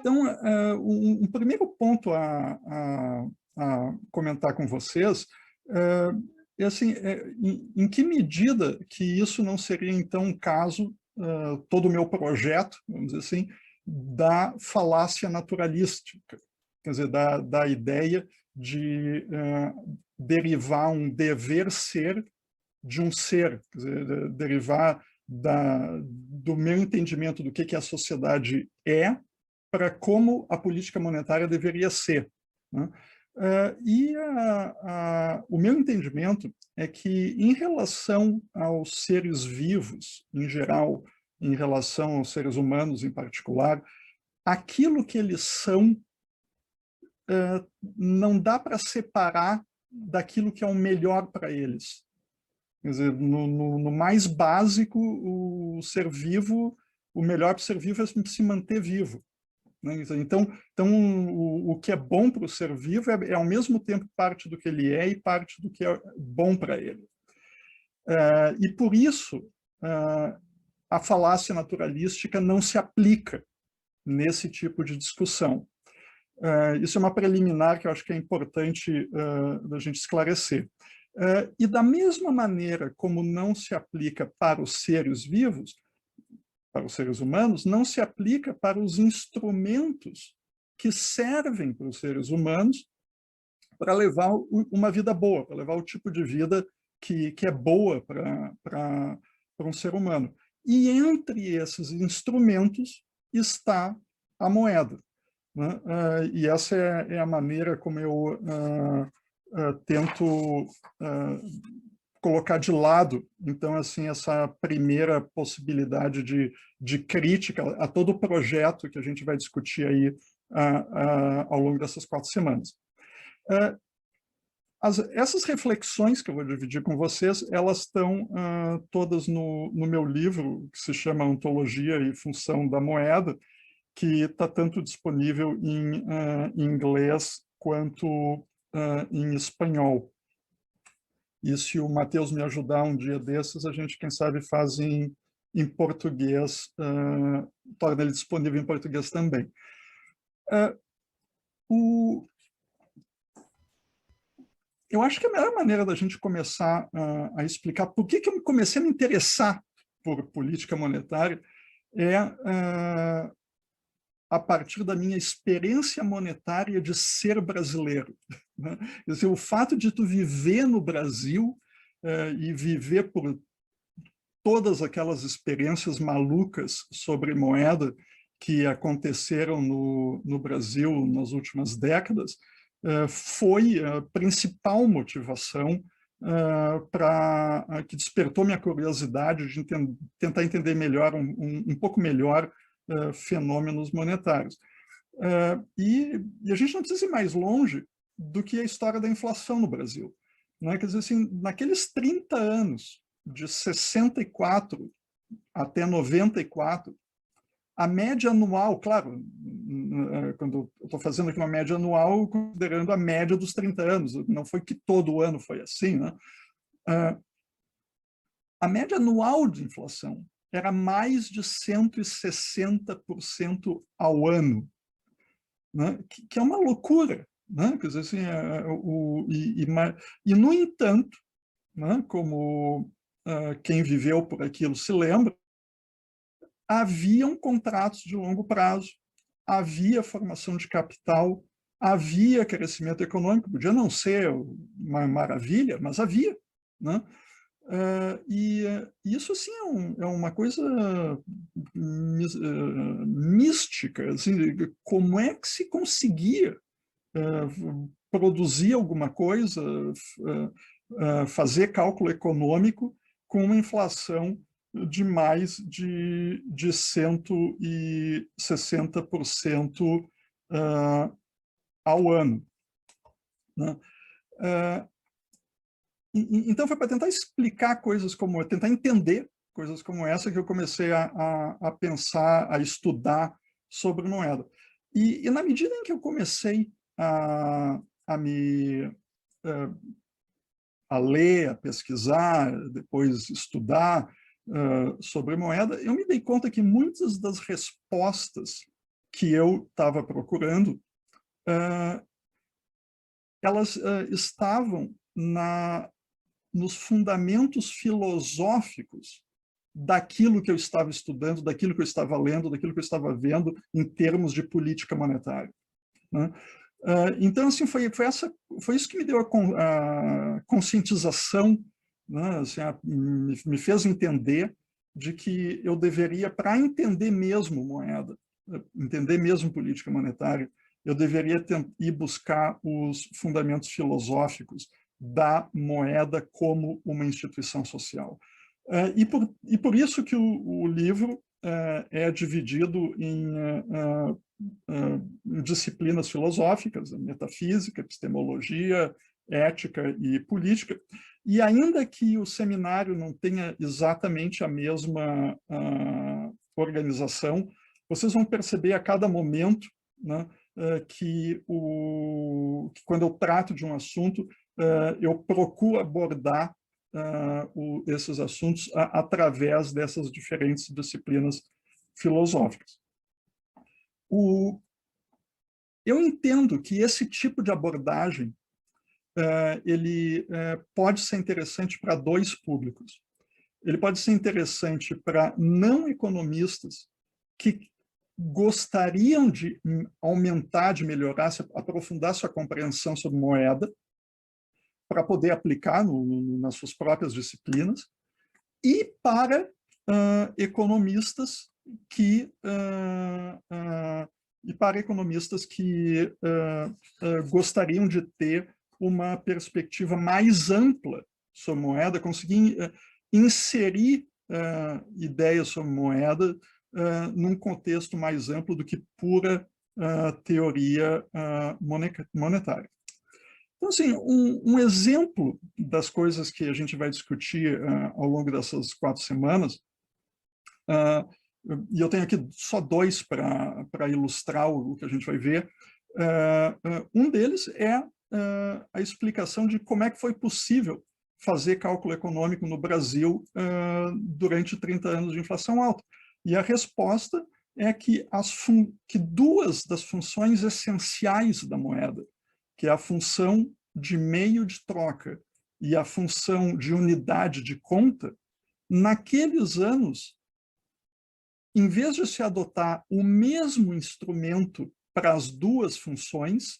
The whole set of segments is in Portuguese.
Então, um primeiro ponto a comentar com vocês é assim, em que medida que isso não seria, então, um caso, todo o meu projeto, vamos dizer assim, da falácia naturalística, quer dizer, da ideia de derivar um dever ser de um ser, quer dizer, derivar do meu entendimento do que a sociedade é para como a política monetária deveria ser, né? E o meu entendimento é que, em relação aos seres vivos, em geral, em relação aos seres humanos em particular, aquilo que eles são não dá para separar daquilo que é o melhor para eles. Quer dizer, no mais básico, o ser vivo, o melhor para o ser vivo é se manter vivo, né? Então o que é bom para o ser vivo é ao mesmo tempo parte do que ele é e parte do que é bom para ele. E por isso a falácia naturalística não se aplica nesse tipo de discussão. Isso é uma preliminar que eu acho que é importante da gente esclarecer. E da mesma maneira como não se aplica para os seres vivos, para os seres humanos, não se aplica para os instrumentos que servem para os seres humanos para levar uma vida boa, para levar o tipo de vida que é boa para um ser humano. E entre esses instrumentos está a moeda, né? E essa é a maneira como eu tento colocar de lado, então, assim, essa primeira possibilidade de crítica a todo o projeto que a gente vai discutir aí ao longo dessas 4 semanas. Essas reflexões que eu vou dividir com vocês, elas estão todas no meu livro, que se chama Ontologia e Função da Moeda, que está tanto disponível em inglês quanto em espanhol. E se o Matheus me ajudar um dia desses, a gente, quem sabe, faz em português, torna ele disponível em português também. Eu acho que a melhor maneira da gente começar a explicar por que eu comecei a me interessar por política monetária é a partir da minha experiência monetária de ser brasileiro, né? Quer dizer, o fato de tu viver no Brasil e viver por todas aquelas experiências malucas sobre moeda que aconteceram no Brasil nas últimas décadas, foi a principal motivação que despertou minha curiosidade de tentar entender melhor, um pouco melhor, fenômenos monetários. E a gente não precisa ir mais longe do que a história da inflação no Brasil, né? Quer dizer, assim, naqueles 30 anos, de 64 até 94, a média anual, claro, quando eu estou fazendo aqui uma média anual, considerando a média dos 30 anos, não foi que todo ano foi assim, né? A média anual de inflação era mais de 160% ao ano, né? Que é uma loucura, né? Quer dizer, assim, no entanto, né, como quem viveu por aquilo se lembra, haviam contratos de longo prazo, havia formação de capital, havia crescimento econômico, podia não ser uma maravilha, mas havia, né? E isso, assim, é uma coisa mística, assim, como é que se conseguia produzir alguma coisa, fazer cálculo econômico com uma inflação de mais de 160% ao ano, né? Então, foi para tentar explicar coisas como, tentar entender coisas como essa que eu comecei a pensar, a estudar sobre moeda. E na medida em que eu comecei a ler, a pesquisar, depois estudar sobre moeda, eu me dei conta que muitas das respostas que eu estava procurando, elas estavam nos fundamentos filosóficos daquilo que eu estava estudando, daquilo que eu estava lendo, daquilo que eu estava vendo em termos de política monetária, né? Então, assim, foi isso que me deu a conscientização, né? Assim, me fez entender de que eu deveria, para entender mesmo moeda, entender mesmo política monetária, eu deveria ir buscar os fundamentos filosóficos da moeda como uma instituição social. E por isso que o livro é dividido em disciplinas filosóficas, metafísica, epistemologia, ética e política, e ainda que o seminário não tenha exatamente a mesma organização, vocês vão perceber a cada momento, né, que quando eu trato de um assunto, eu procuro abordar esses assuntos através dessas diferentes disciplinas filosóficas. Eu entendo que esse tipo de abordagem ele pode ser interessante para dois públicos. Ele pode ser interessante para não economistas que gostariam de aumentar, de melhorar, aprofundar sua compreensão sobre moeda, para poder aplicar nas suas próprias disciplinas, e para economistas que gostariam de ter uma perspectiva mais ampla sobre moeda, conseguir inserir ideias sobre moeda num contexto mais amplo do que pura teoria monetária. Então, assim, um exemplo das coisas que a gente vai discutir ao longo dessas 4 semanas, e eu tenho aqui só 2 para ilustrar o que a gente vai ver. Um deles é a explicação de como é que foi possível fazer cálculo econômico no Brasil durante 30 anos de inflação alta. E a resposta é que 2 das funções essenciais da moeda, que é a função de meio de troca e a função de unidade de conta, naqueles anos, em vez de se adotar o mesmo instrumento para as 2 funções,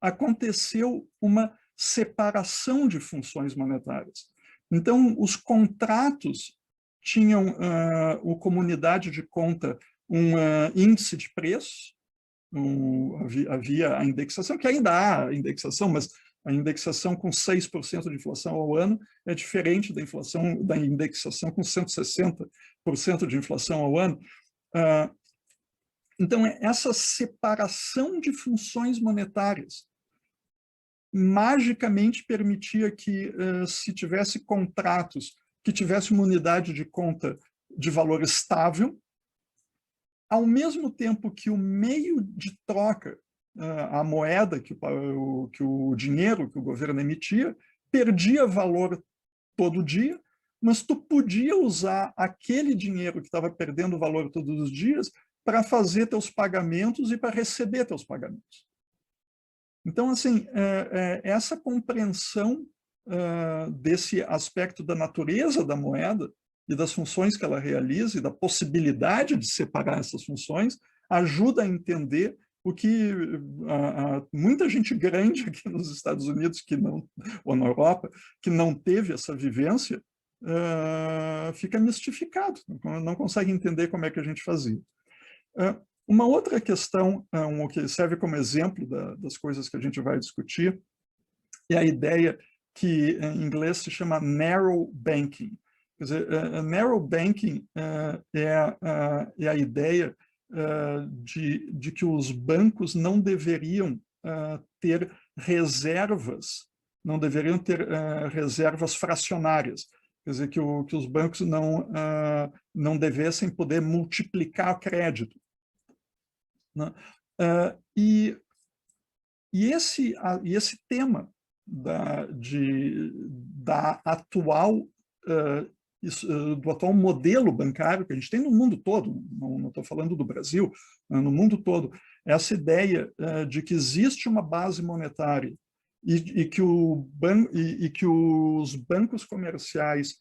aconteceu uma separação de funções monetárias. Então, os contratos tinham, como unidade de conta, um índice de preço, havia a indexação, que ainda há indexação, mas a indexação com 6% de inflação ao ano é diferente da indexação com 160% de inflação ao ano. Então, essa separação de funções monetárias magicamente permitia que, se tivesse contratos que tivessem uma unidade de conta de valor estável, ao mesmo tempo que o meio de troca, a moeda, que o dinheiro que o governo emitia, perdia valor todo dia, mas tu podia usar aquele dinheiro que estava perdendo valor todos os dias para fazer teus pagamentos e para receber teus pagamentos. Então, assim, essa compreensão desse aspecto da natureza da moeda e das funções que ela realiza e da possibilidade de separar essas funções ajuda a entender o que muita gente grande aqui nos Estados Unidos, ou na Europa, que não teve essa vivência, fica mistificado, não consegue entender como é que a gente fazia. Uma outra questão, que serve como exemplo das coisas que a gente vai discutir, é a ideia que em inglês se chama narrow banking. Quer dizer, narrow banking é a ideia de que os bancos não deveriam ter reservas, não deveriam ter reservas fracionárias. Quer dizer, que os bancos não devessem poder multiplicar crédito, né? Esse tema da atual do atual modelo bancário que a gente tem no mundo todo, não estou falando do Brasil, no mundo todo, essa ideia de que existe uma base monetária e que os bancos comerciais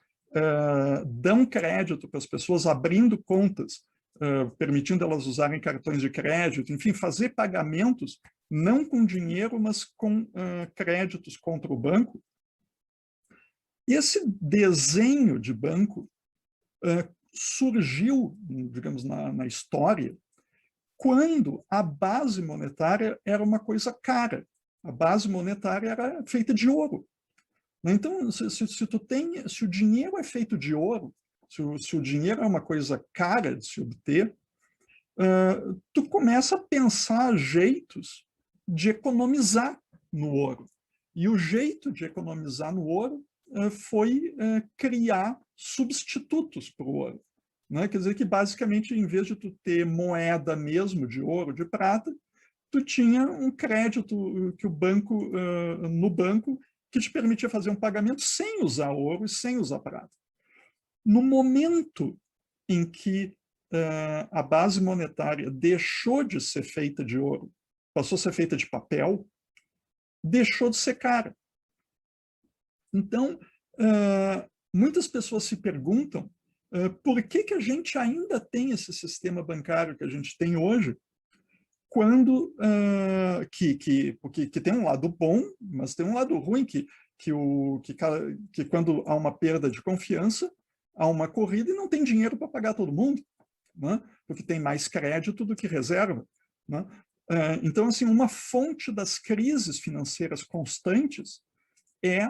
dão crédito para as pessoas, abrindo contas, permitindo elas usarem cartões de crédito, enfim, fazer pagamentos não com dinheiro, mas com créditos contra o banco. E esse desenho de banco surgiu, digamos, na história, quando a base monetária era uma coisa cara. A base monetária era feita de ouro. Então, se o dinheiro é feito de ouro, se o dinheiro é uma coisa cara de se obter, tu começa a pensar jeitos de economizar no ouro. E o jeito de economizar no ouro foi criar substitutos para o ouro. Né? Quer dizer que, basicamente, em vez de tu ter moeda mesmo de ouro, de prata, tu tinha um crédito que o banco, no banco, que te permitia fazer um pagamento sem usar ouro e sem usar prata. No momento em que a base monetária deixou de ser feita de ouro, passou a ser feita de papel, deixou de ser cara. Então, muitas pessoas se perguntam por que a gente ainda tem esse sistema bancário que a gente tem hoje, quando que tem um lado bom, mas tem um lado ruim, que quando há uma perda de confiança, há uma corrida e não tem dinheiro para pagar todo mundo, né? Porque tem mais crédito do que reserva. Né? Então, assim, uma fonte das crises financeiras constantes é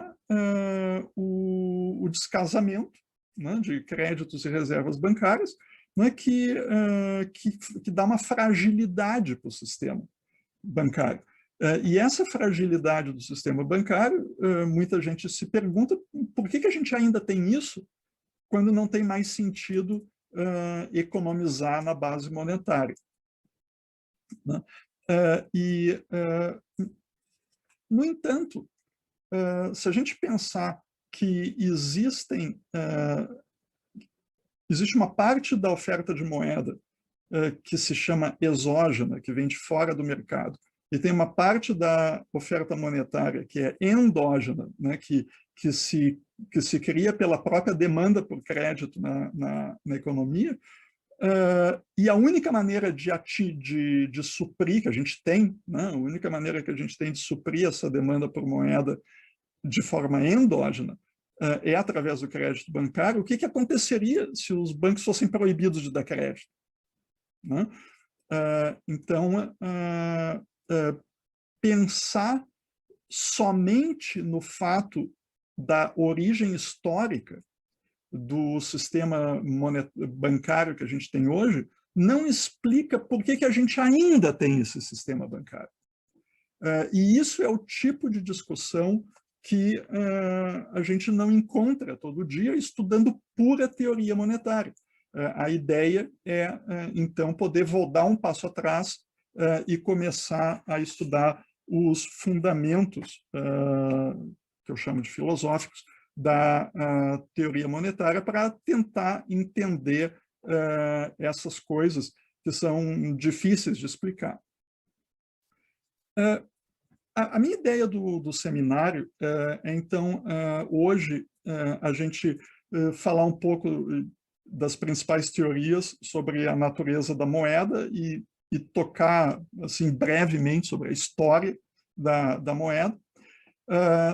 o descasamento, né, de créditos e reservas bancárias, né, que dá uma fragilidade para o sistema bancário. E essa fragilidade do sistema bancário, muita gente se pergunta por que a gente ainda tem isso quando não tem mais sentido economizar na base monetária. Né? No entanto, se a gente pensar que existe uma parte da oferta de moeda que se chama exógena, que vem de fora do mercado, e tem uma parte da oferta monetária que é endógena, né, que se cria pela própria demanda por crédito na economia, e a única maneira de suprir, que a gente tem, né, a única maneira que a gente tem de suprir essa demanda por moeda de forma endógena é através do crédito bancário. O que aconteceria se os bancos fossem proibidos de dar crédito? Né? Então, pensar somente no fato da origem histórica do sistema bancário que a gente tem hoje não explica por que a gente ainda tem esse sistema bancário. E isso é o tipo de discussão que a gente não encontra todo dia estudando pura teoria monetária. A ideia é, então, poder voltar um passo atrás e começar a estudar os fundamentos, que eu chamo de filosóficos, da teoria monetária para tentar entender essas coisas que são difíceis de explicar. A minha ideia do seminário então, hoje, a gente falar um pouco das principais teorias sobre a natureza da moeda e tocar, assim, brevemente sobre a história da moeda.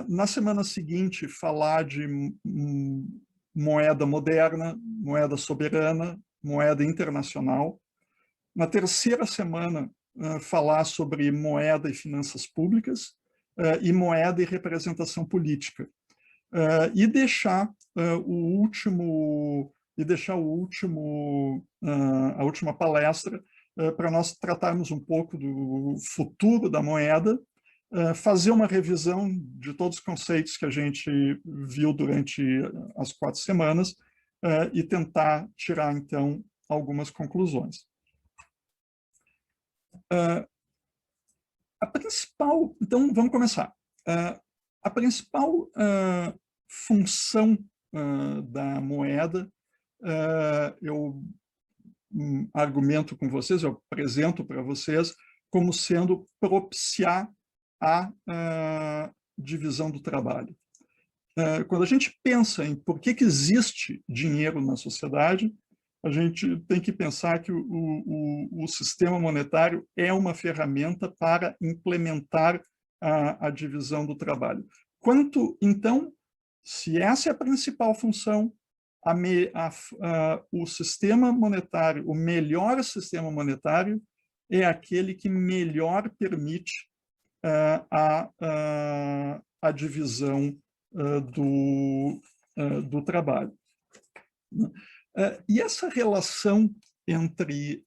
Na semana seguinte, falar de moeda moderna, moeda soberana, moeda internacional. Na terceira semana, falar sobre moeda e finanças públicas, e moeda e representação política. E deixar a última palestra para nós tratarmos um pouco do futuro da moeda, fazer uma revisão de todos os conceitos que a gente viu durante as 4 semanas e tentar tirar, então, algumas conclusões. Então, vamos começar. A principal função da moeda, eu argumento com vocês, eu apresento para vocês como sendo propiciar a divisão do trabalho. Quando a gente pensa em por que existe dinheiro na sociedade, a gente tem que pensar que o sistema monetário é uma ferramenta para implementar a divisão do trabalho. Então, se essa é a principal função, o sistema monetário, o melhor sistema monetário, é aquele que melhor permite a divisão do trabalho. E essa relação entre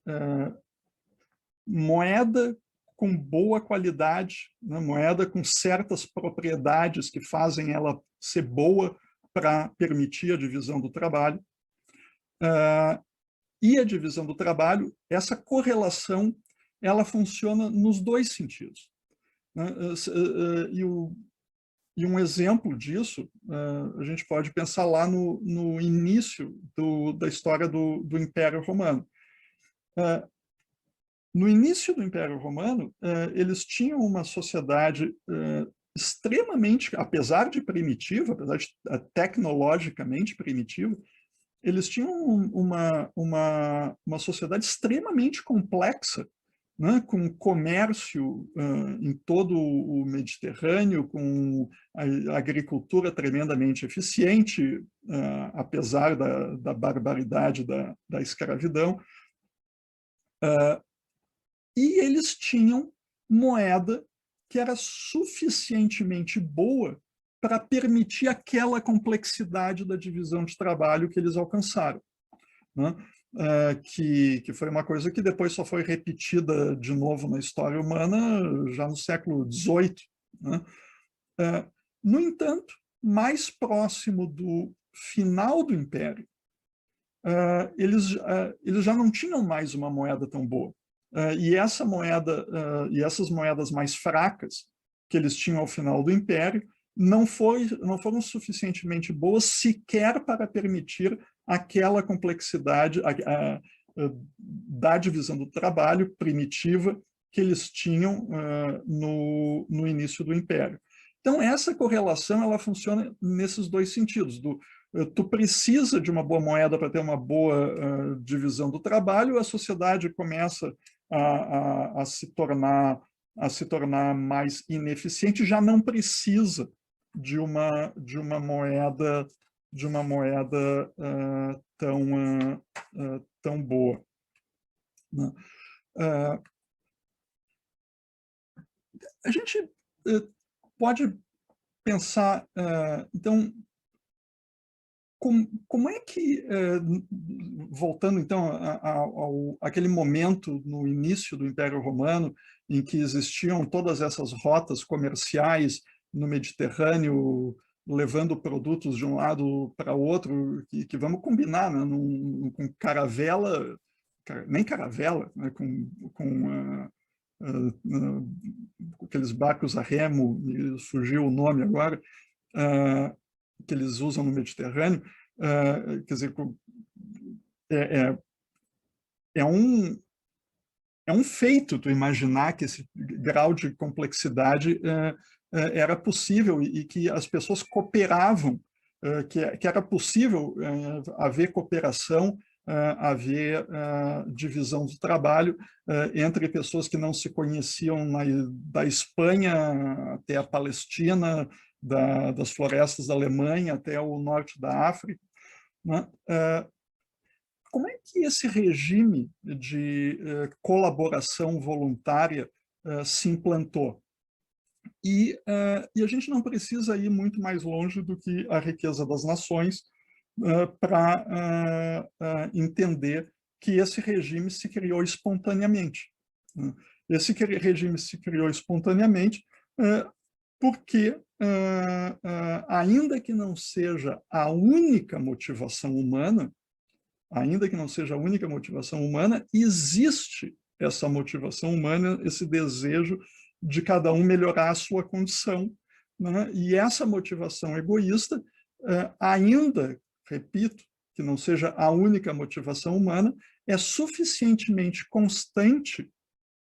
moeda com boa qualidade, né, moeda com certas propriedades que fazem ela ser boa para permitir a divisão do trabalho, e a divisão do trabalho, essa correlação, ela funciona nos dois sentidos. Né? E um exemplo disso, a gente pode pensar lá no início da história do Império Romano. No início do Império Romano, eles tinham uma sociedade extremamente, apesar de primitiva, apesar de tecnologicamente primitiva, eles tinham uma sociedade extremamente complexa, né, com comércio em todo o Mediterrâneo, com a agricultura tremendamente eficiente, apesar da barbaridade da escravidão. E eles tinham moeda que era suficientemente boa para permitir aquela complexidade da divisão de trabalho que eles alcançaram, né? Que foi uma coisa que depois só foi repetida de novo na história humana já no século XVIII. Né? No entanto, mais próximo do final do Império, eles já não tinham mais uma moeda tão boa. E essa moeda, e essas moedas mais fracas que eles tinham ao final do Império não foram suficientemente boas sequer para permitir aquela complexidade da divisão do trabalho primitiva que eles tinham no início do Império. Então, essa correlação ela funciona nesses dois sentidos. Tu precisa de uma boa moeda para ter uma boa divisão do trabalho, a sociedade começa a se tornar mais ineficiente, já não precisa de uma moeda tão boa. A gente pode pensar, então, como é que, voltando então àquele momento no início do Império Romano, em que existiam todas essas rotas comerciais no Mediterrâneo, levando produtos de um lado para outro, que vamos combinar, né, com caravela, nem caravela, né, com aqueles barcos a remo, me surgiu o nome agora, que eles usam no Mediterrâneo, quer dizer, é um feito tu imaginar que esse grau de complexidade era possível e que as pessoas cooperavam, que era possível haver cooperação, haver divisão do trabalho entre pessoas que não se conheciam da Espanha até a Palestina, das florestas da Alemanha até o norte da África. Né? Como é que esse regime de colaboração voluntária se implantou? E a gente não precisa ir muito mais longe do que a riqueza das nações para entender que esse regime se criou espontaneamente. Né? Esse regime se criou espontaneamente porque, ainda que não seja a única motivação humana, existe essa motivação humana, esse desejo de cada um melhorar a sua condição, né? E essa motivação egoísta, ainda, repito, que não seja a única motivação humana, é suficientemente constante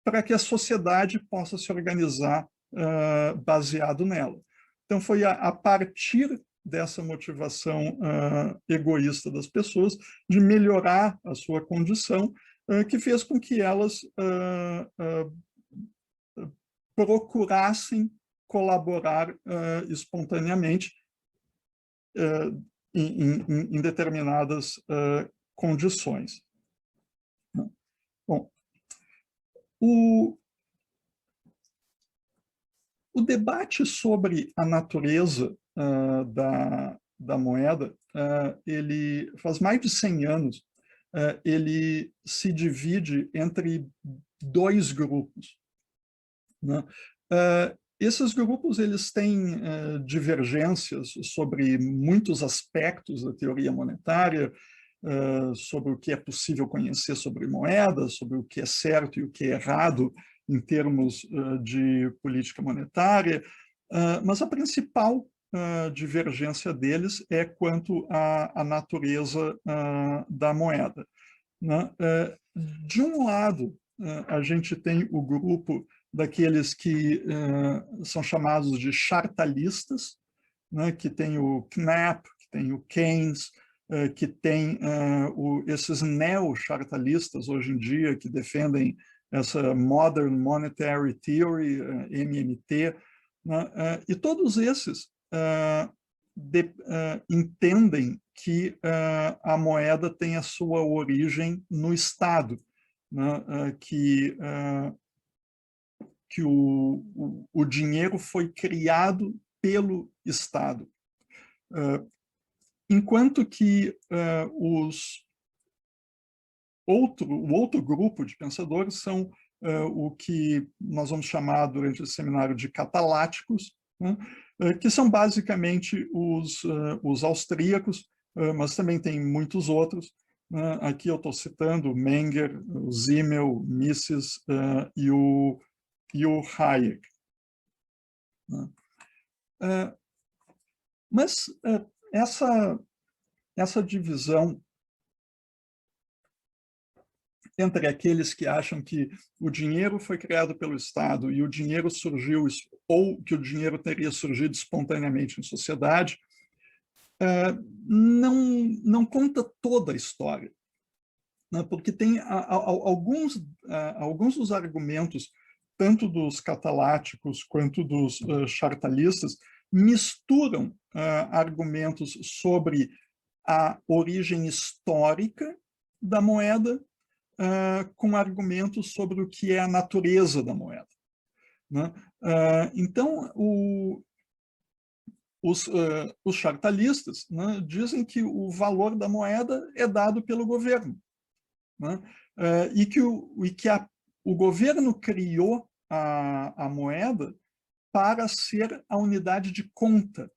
para que a sociedade possa se organizar baseado nela. Então, foi a partir dessa motivação egoísta das pessoas de melhorar a sua condição que fez com que elas procurassem colaborar espontaneamente em determinadas condições. Bom, o debate sobre a natureza da moeda, ele faz mais de 100 anos, ele se divide entre dois grupos, né? Esses grupos eles têm divergências sobre muitos aspectos da teoria monetária, sobre o que é possível conhecer sobre moedas, sobre o que é certo e o que é errado em termos de política monetária, mas a principal divergência deles é quanto à natureza da moeda, né? De um lado, a gente tem o grupo daqueles que são chamados de chartalistas, né, que tem o Knapp, que tem o Keynes, que tem esses neo-chartalistas hoje em dia, que defendem essa Modern Monetary Theory, MMT, né, e todos esses entendem que a moeda tem a sua origem no Estado, né, que o dinheiro foi criado pelo Estado. Enquanto que o outro grupo de pensadores são o que nós vamos chamar durante esse seminário de cataláticos, né, que são basicamente os austríacos, mas também tem muitos outros. Aqui eu estou citando Menger, o Simmel, Mises e o Hayek. Mas essa divisão entre aqueles que acham que o dinheiro foi criado pelo Estado e o dinheiro surgiu, ou que o dinheiro teria surgido espontaneamente em sociedade, não conta toda a história, né? Porque tem alguns dos argumentos, tanto dos cataláticos quanto dos chartalistas, misturam argumentos sobre a origem histórica da moeda com argumentos sobre o que é a natureza da moeda, né? Então, os chartalistas, né, dizem que o valor da moeda é dado pelo governo, né? E que o governo criou a moeda para ser a unidade de conta,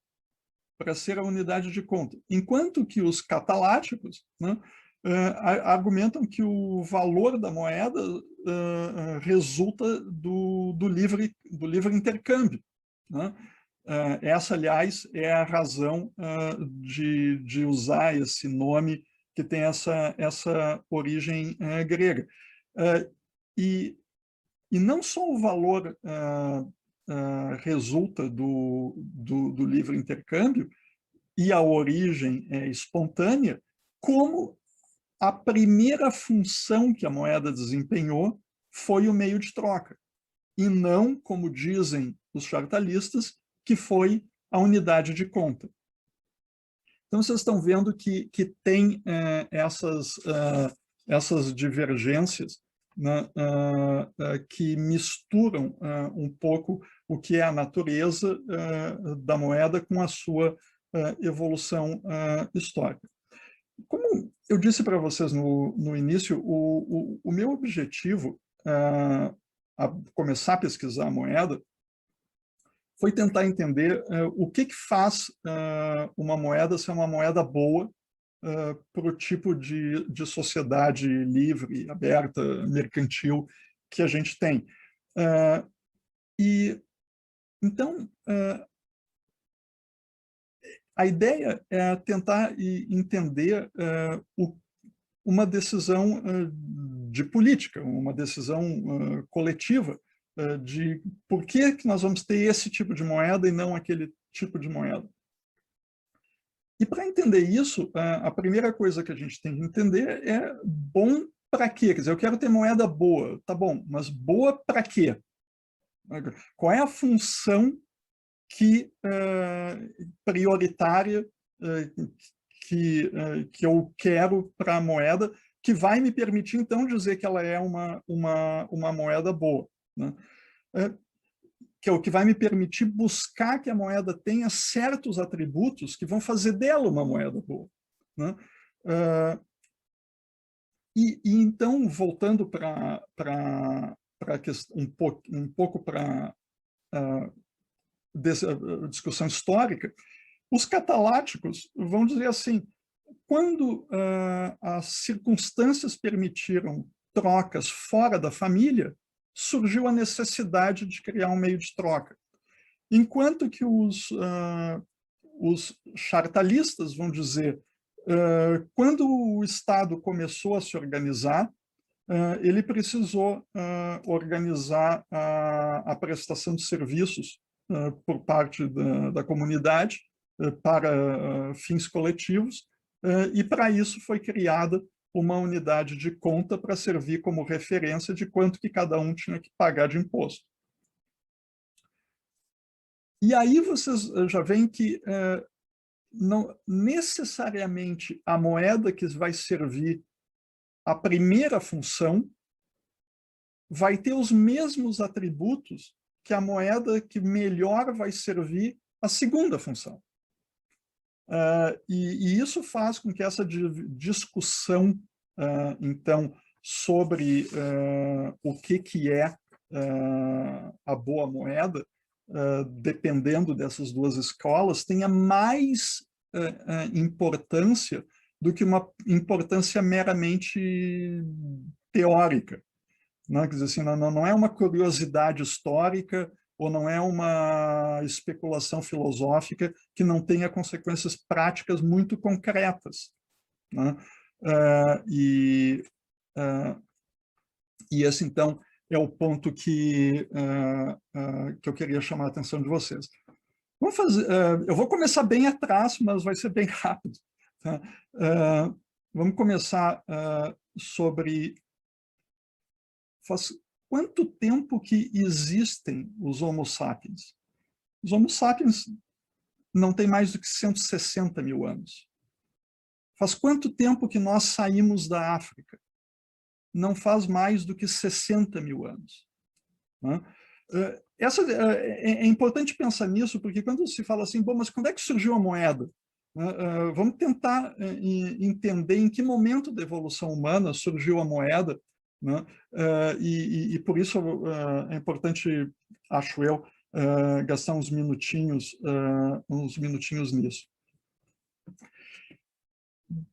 enquanto que os cataláticos, né, argumentam que o valor da moeda resulta do livre intercâmbio, né? Essa, aliás, é a razão de usar esse nome que tem essa origem grega. E não só o valor resulta do livre intercâmbio e a origem é espontânea, como a primeira função que a moeda desempenhou foi o meio de troca, e não, como dizem os chartalistas, que foi a unidade de conta. Então, vocês estão vendo que tem essas divergências, né, que misturam um pouco o que é a natureza da moeda com a sua evolução histórica. Como eu disse para vocês no início, o meu objetivo a começar a pesquisar a moeda foi tentar entender o que faz uma moeda ser uma moeda boa para o tipo de sociedade livre, aberta, mercantil que a gente tem. E então, A ideia é tentar entender uma decisão de política, uma decisão coletiva, de por que nós vamos ter esse tipo de moeda e não aquele tipo de moeda. E para entender isso, a primeira coisa que a gente tem que entender é bom para quê? Quer dizer, eu quero ter moeda boa, tá bom, mas boa para quê? Qual é a função que prioritária que eu quero para a moeda, que vai me permitir, então, dizer que ela é uma moeda boa, né? Que é o que vai me permitir buscar que a moeda tenha certos atributos que vão fazer dela uma moeda boa, né? Então, voltando para um pouco para a discussão histórica, os cataláticos vão dizer assim, quando as circunstâncias permitiram trocas fora da família, surgiu a necessidade de criar um meio de troca. Enquanto que os chartalistas vão dizer, quando o Estado começou a se organizar, ele precisou organizar a prestação de serviços por parte da comunidade para fins coletivos, e para isso foi criada uma unidade de conta para servir como referência de quanto que cada um tinha que pagar de imposto. E aí vocês já veem que não necessariamente a moeda que vai servir a primeira função vai ter os mesmos atributos que a moeda que melhor vai servir a segunda função. E isso faz com que essa discussão, então, sobre o que é a boa moeda, dependendo dessas duas escolas, tenha mais importância do que uma importância meramente teórica. Não, quer dizer, assim, não é uma curiosidade histórica ou não é uma especulação filosófica que não tenha consequências práticas muito concretas, né? E esse, então, é o ponto que eu queria chamar a atenção de vocês. Vamos fazer, eu vou começar bem atrás, mas vai ser bem rápido, tá? Vamos começar sobre... Faz quanto tempo que existem os Homo sapiens? Os Homo sapiens não têm mais do que 160 mil anos. Faz quanto tempo que nós saímos da África? Não faz mais do que 60 mil anos, né? É importante pensar nisso, porque quando se fala assim, bom, mas quando é que surgiu a moeda? Vamos tentar entender em que momento da evolução humana surgiu a moeda, né? E por isso é importante, acho eu, gastar uns minutinhos nisso.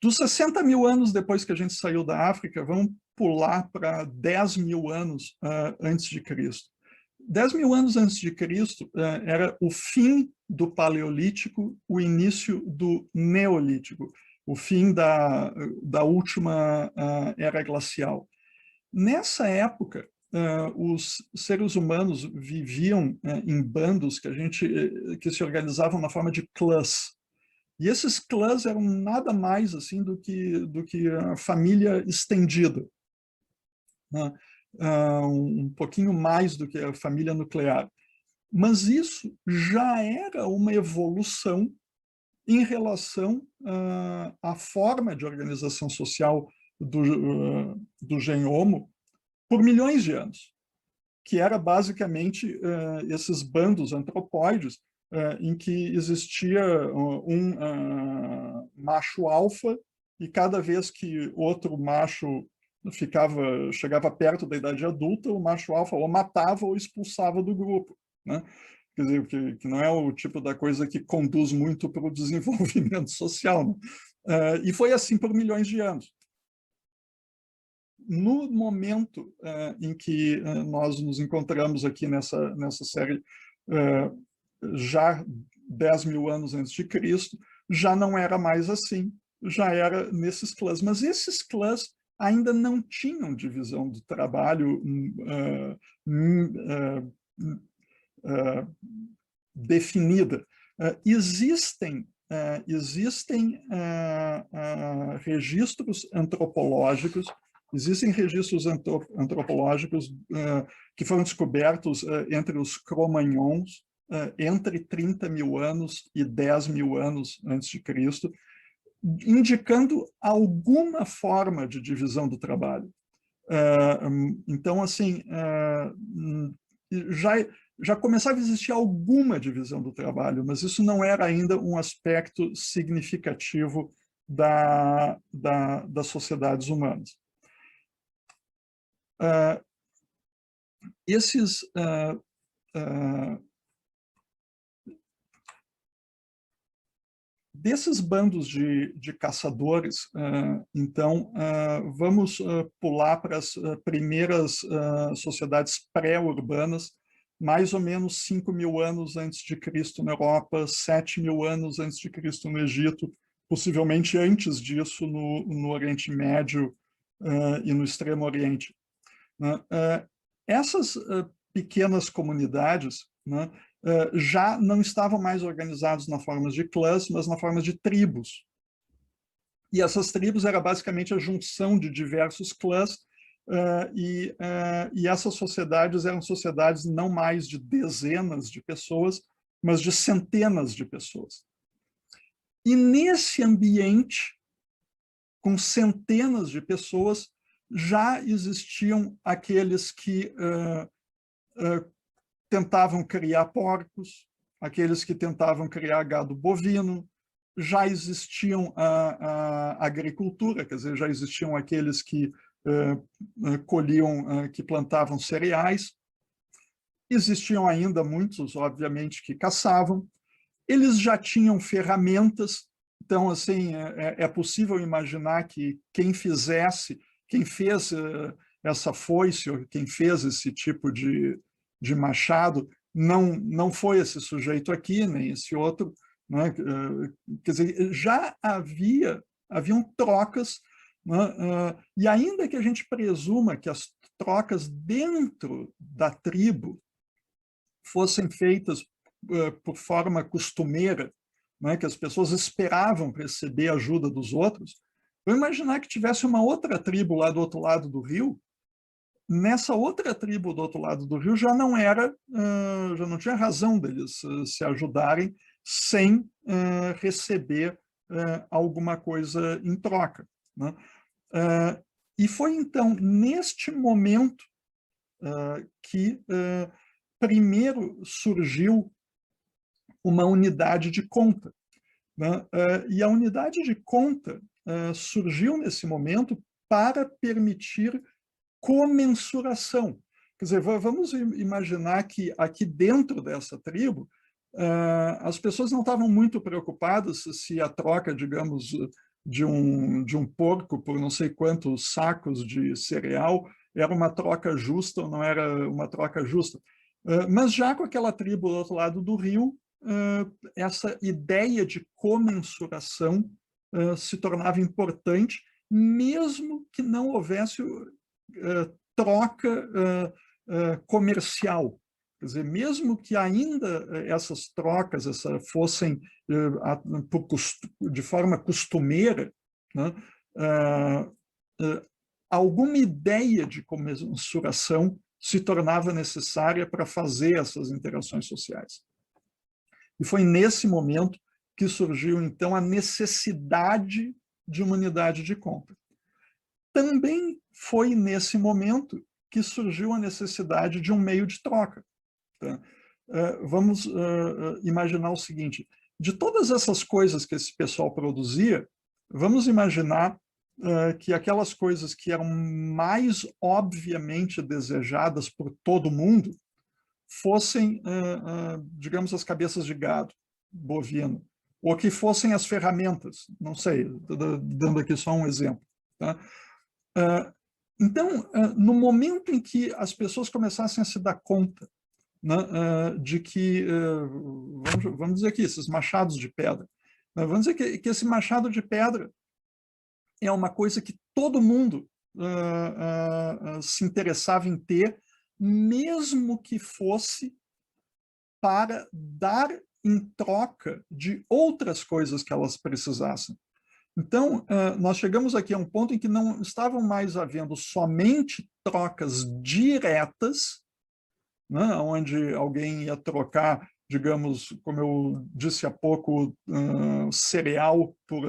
Dos 60 mil anos depois que a gente saiu da África, vamos pular para 10 mil anos antes de Cristo. 10 mil anos antes de Cristo era o fim do Paleolítico, o início do Neolítico, o fim da última era glacial. Nessa época, os seres humanos viviam em bandos que se organizavam na forma de clãs. E esses clãs eram nada mais assim do que a família estendida, né? Um pouquinho mais do que a família nuclear. Mas isso já era uma evolução em relação à forma de organização social do gênero Homo por milhões de anos, que era basicamente esses bandos antropóides em que existia um macho alfa e cada vez que outro macho chegava perto da idade adulta, o macho alfa ou matava ou expulsava do grupo, né? Quer dizer, que não é o tipo da coisa que conduz muito para o desenvolvimento social, né? E foi assim por milhões de anos. No momento em que nós nos encontramos aqui nessa série, já 10 mil anos antes de Cristo, já não era mais assim, já era nesses clãs. Mas esses clãs ainda não tinham divisão do trabalho definida. Existem registros antropológicos, que foram descobertos entre os Cro-Magnons, entre 30 mil anos e 10 mil anos antes de Cristo, indicando alguma forma de divisão do trabalho. Então, assim, já começava a existir alguma divisão do trabalho, mas isso não era ainda um aspecto significativo das sociedades humanas. Desses bandos de caçadores, então, vamos pular para as primeiras sociedades pré-urbanas, mais ou menos 5 mil anos antes de Cristo na Europa, 7 mil anos antes de Cristo no Egito, possivelmente antes disso no Oriente Médio e no Extremo Oriente. Essas pequenas comunidades, né, já não estavam mais organizados na forma de clãs, mas na forma de tribos. E essas tribos era basicamente a junção de diversos clãs, e essas sociedades eram sociedades não mais de dezenas de pessoas, mas de centenas de pessoas. E nesse ambiente, com centenas de pessoas, já existiam aqueles que tentavam criar porcos, aqueles que tentavam criar gado bovino, já existiam a agricultura, quer dizer, já existiam aqueles que colhiam, que plantavam cereais, existiam ainda muitos, obviamente, que caçavam, eles já tinham ferramentas, então, assim, é possível imaginar que quem fez essa foice, ou quem fez esse tipo de machado, não foi esse sujeito aqui, nem esse outro, né? Quer dizer, já haviam trocas, né? E ainda que a gente presuma que as trocas dentro da tribo fossem feitas por forma costumeira, né? Que as pessoas esperavam receber a ajuda dos outros, vamos imaginar que tivesse uma outra tribo lá do outro lado do rio. Nessa outra tribo do outro lado do rio já não tinha razão deles se ajudarem sem receber alguma coisa em troca, né? E foi então neste momento que primeiro surgiu uma unidade de conta, né? E a unidade de conta surgiu nesse momento para permitir comensuração. Quer dizer, vamos imaginar que aqui dentro dessa tribo, as pessoas não estavam muito preocupadas se a troca, digamos, de um porco por não sei quantos sacos de cereal era uma troca justa ou não era uma troca justa. Mas já com aquela tribo do outro lado do rio, essa ideia de comensuração se tornava importante, mesmo que não houvesse troca comercial. Quer dizer, mesmo que ainda essas trocas fossem de forma costumeira, né, alguma ideia de comensuração se tornava necessária para fazer essas interações sociais. E foi nesse momento que surgiu, então, a necessidade de uma unidade de conta. Também foi nesse momento que surgiu a necessidade de um meio de troca. Tá? Vamos imaginar o seguinte: de todas essas coisas que esse pessoal produzia, vamos imaginar que aquelas coisas que eram mais obviamente desejadas por todo mundo fossem, digamos, as cabeças de gado bovino, ou que fossem as ferramentas, não sei, dando aqui só um exemplo. Tá? Então, no momento em que as pessoas começassem a se dar conta, né, de que, vamos dizer aqui, esses machados de pedra, Vamos dizer que esse machado de pedra é uma coisa que todo mundo se interessava em ter, mesmo que fosse para dar em troca de outras coisas que elas precisassem. Então, nós chegamos aqui a um ponto em que não estavam mais havendo somente trocas diretas, né, onde alguém ia trocar, digamos, como eu disse há pouco, cereal por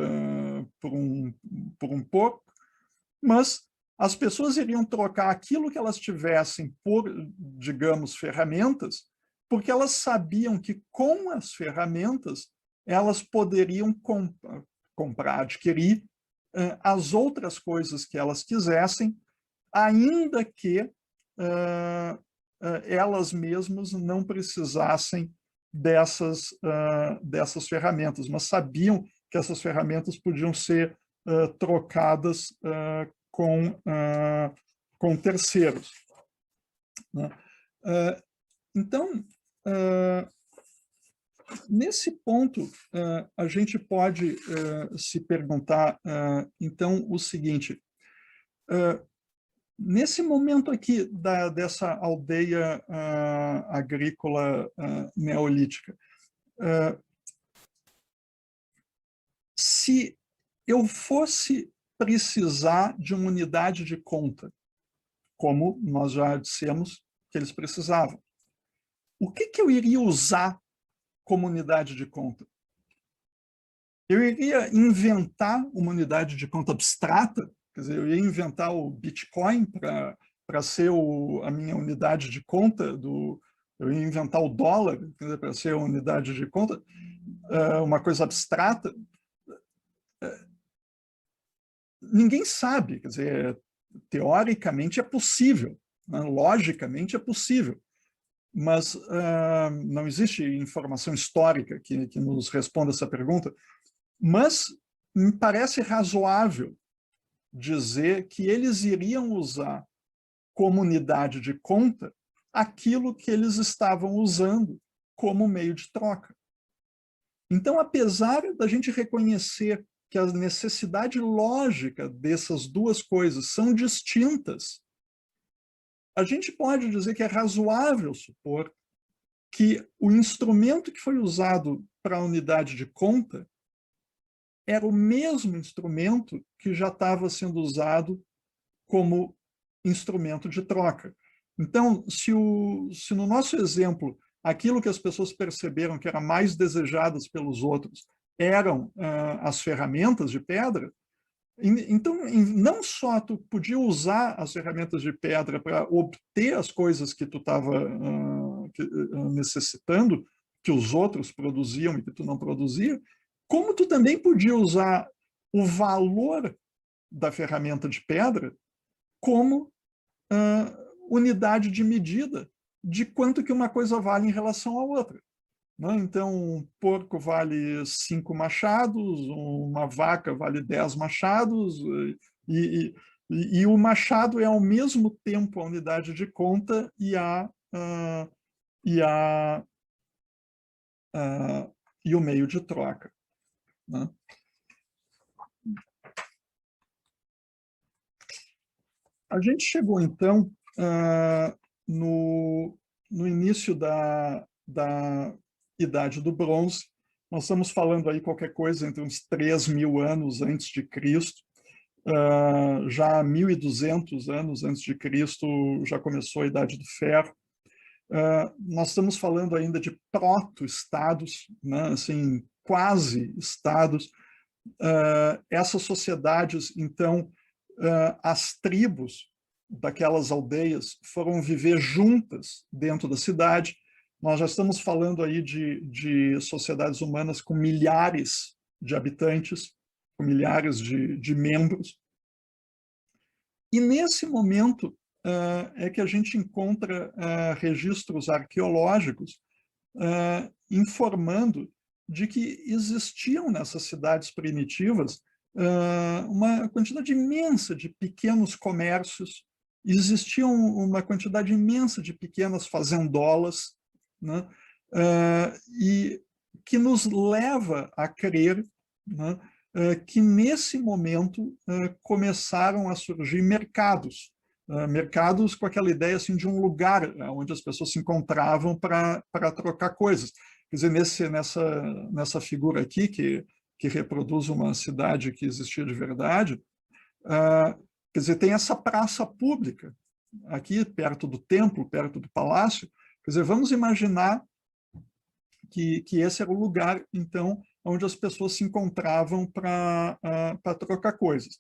um porco, mas as pessoas iriam trocar aquilo que elas tivessem por, digamos, ferramentas, porque elas sabiam que com as ferramentas elas poderiam comprar, adquirir as outras coisas que elas quisessem, ainda que elas mesmas não precisassem dessas ferramentas, mas sabiam que essas ferramentas podiam ser trocadas com terceiros, né? Então, nesse ponto, a gente pode se perguntar, então, o seguinte: nesse momento aqui dessa aldeia agrícola neolítica, se eu fosse precisar de uma unidade de conta, como nós já dissemos que eles precisavam, o que eu iria usar como unidade de conta? Eu iria inventar uma unidade de conta abstrata, quer dizer, eu ia inventar o Bitcoin para ser a minha unidade de conta, eu ia inventar o dólar para ser a unidade de conta, uma coisa abstrata. Ninguém sabe, quer dizer, teoricamente é possível, né? Logicamente é possível, mas não existe informação histórica que nos responda essa pergunta, mas me parece razoável dizer que eles iriam usar como unidade de conta aquilo que eles estavam usando como meio de troca. Então, apesar da gente reconhecer que a necessidade lógica dessas duas coisas são distintas, a gente pode dizer que é razoável supor que o instrumento que foi usado para a unidade de conta era o mesmo instrumento que já estava sendo usado como instrumento de troca. Então, se no nosso exemplo, aquilo que as pessoas perceberam que era mais desejadas pelos outros eram as ferramentas de pedra, então, não só tu podia usar as ferramentas de pedra para obter as coisas que tu estava necessitando, que os outros produziam e que tu não produzia, como tu também podia usar o valor da ferramenta de pedra como unidade de medida de quanto que uma coisa vale em relação à outra. Né? Então, um porco vale 5 machados, uma vaca vale 10 machados, e o machado é, ao mesmo tempo, a unidade de conta e o meio de troca. Né? A gente chegou, então, no início da Idade do Bronze. Nós estamos falando aí qualquer coisa entre uns 3.000 anos antes de Cristo. Já 1.200 anos antes de Cristo já começou a Idade do Ferro. Nós estamos falando ainda de proto-estados, né? Assim, quase estados. Essas sociedades, então, as tribos daquelas aldeias foram viver juntas dentro da cidade. Nós já estamos falando aí de sociedades humanas com milhares de habitantes, com milhares de membros. E nesse momento é que a gente encontra registros arqueológicos informando de que existiam nessas cidades primitivas uma quantidade imensa de pequenos comércios, existiam uma quantidade imensa de pequenas fazendolas, né? E que nos leva a crer né, que nesse momento começaram a surgir mercados, mercados com aquela ideia assim, de um lugar onde as pessoas se encontravam para trocar coisas. Quer dizer, nessa figura aqui, que reproduz uma cidade que existia de verdade, quer dizer, tem essa praça pública, aqui perto do templo, perto do palácio. Quer dizer, vamos imaginar que esse era o lugar, então, onde as pessoas se encontravam para trocar coisas.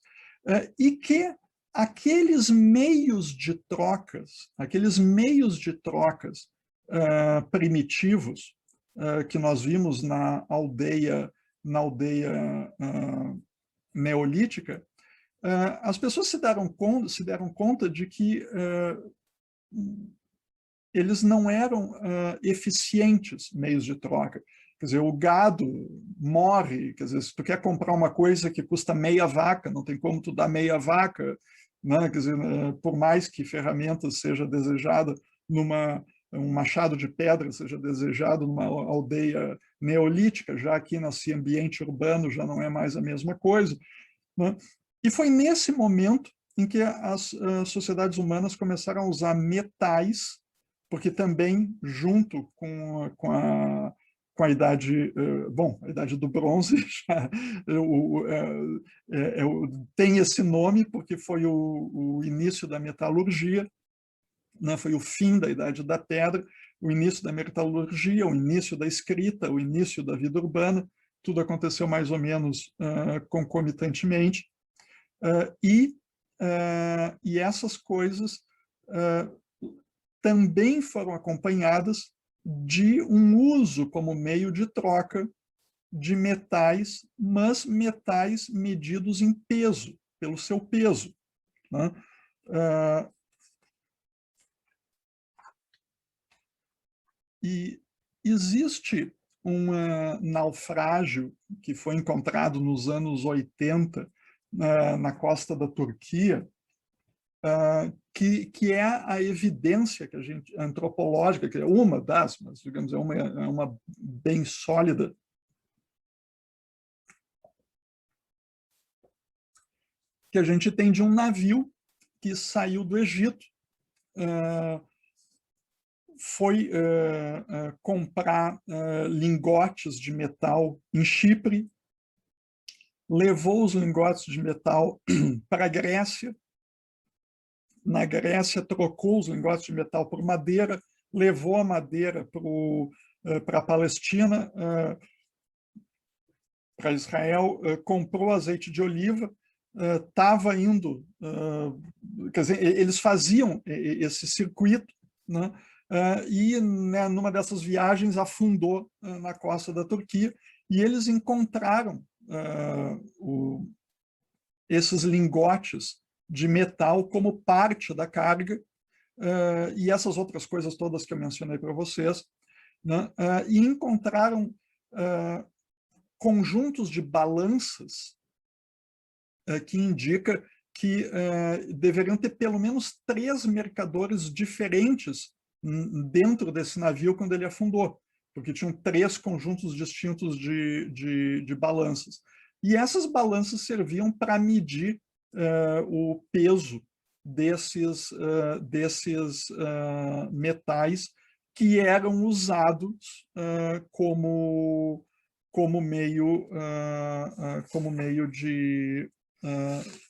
E que aqueles meios de trocas primitivos que nós vimos na aldeia neolítica, as pessoas se deram conta de que eles não eram eficientes meios de troca. Quer dizer, o gado morre, quer dizer, se tu quer comprar uma coisa que custa meia vaca, não tem como tu dar meia vaca, né? Quer dizer, por mais que ferramentas seja desejada um machado de pedra seja desejado numa aldeia neolítica, já aqui nesse ambiente urbano já não é mais a mesma coisa, né? E foi nesse momento em que as sociedades humanas começaram a usar metais, porque também, junto com a idade, a idade do bronze, já, tem esse nome porque foi o início da metalurgia, né? Foi o fim da idade da pedra, o início da metalurgia, o início da escrita, o início da vida urbana, tudo aconteceu mais ou menos concomitantemente, e essas coisas também foram acompanhadas de um uso como meio de troca de metais, mas metais medidos em peso, pelo seu peso, né? E existe um naufrágio que foi encontrado nos anos 80 na costa da Turquia, que é a evidência que a gente antropológica, que é uma das, mas digamos é uma bem sólida, que a gente tem de um navio que saiu do Egito, foi comprar lingotes de metal em Chipre, levou os lingotes de metal para a Grécia. Na Grécia, trocou os lingotes de metal por madeira, levou a madeira para a Palestina, para Israel, comprou azeite de oliva, estava indo, quer dizer, eles faziam esse circuito, né? E né, numa dessas viagens afundou na costa da Turquia, e eles encontraram esses lingotes de metal como parte da carga, e essas outras coisas todas que eu mencionei para vocês, né? E encontraram conjuntos de balanças que indica que deveriam ter pelo menos 3 mercadores diferentes dentro desse navio quando ele afundou, porque tinham 3 conjuntos distintos de balanças. E essas balanças serviam para medir o peso desses metais que eram usados como meio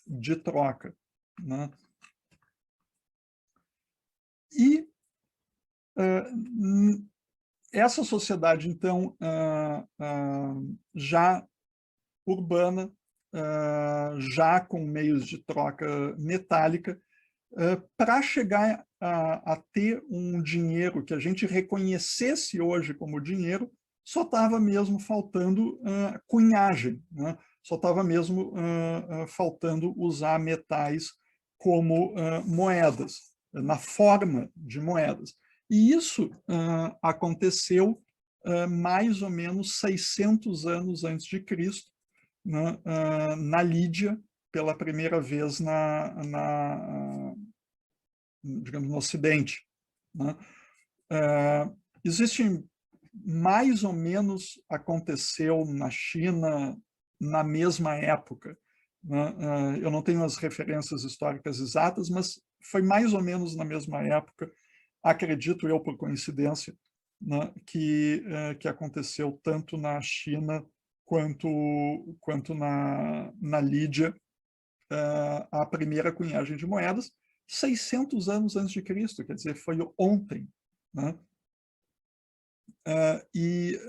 de troca, né? E essa sociedade, então, já urbana, já com meios de troca metálica, para chegar a ter um dinheiro que a gente reconhecesse hoje como dinheiro, só estava mesmo faltando cunhagem, né? Só estava mesmo faltando usar metais como moedas, na forma de moedas. E isso aconteceu mais ou menos 600 anos antes de Cristo, né, na Lídia, pela primeira vez digamos, no Ocidente, né? Existem mais ou menos, aconteceu na China, na mesma época, né? Eu não tenho as referências históricas exatas, mas foi mais ou menos na mesma época, acredito eu por coincidência, né, que aconteceu tanto na China quanto na Lídia, a primeira cunhagem de moedas, 600 anos antes de Cristo, quer dizer, foi ontem, né? E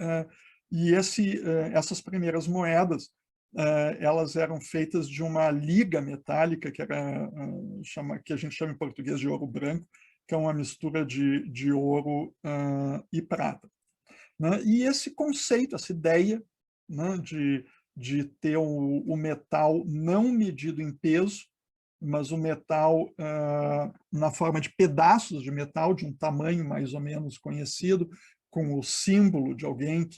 essas primeiras moedas, elas eram feitas de uma liga metálica, que a gente chama em português de ouro branco, que é uma mistura de ouro e prata, né? E esse conceito, essa ideia, né, de ter o metal não medido em peso, mas o metal na forma de pedaços de metal, de um tamanho mais ou menos conhecido, com o símbolo de alguém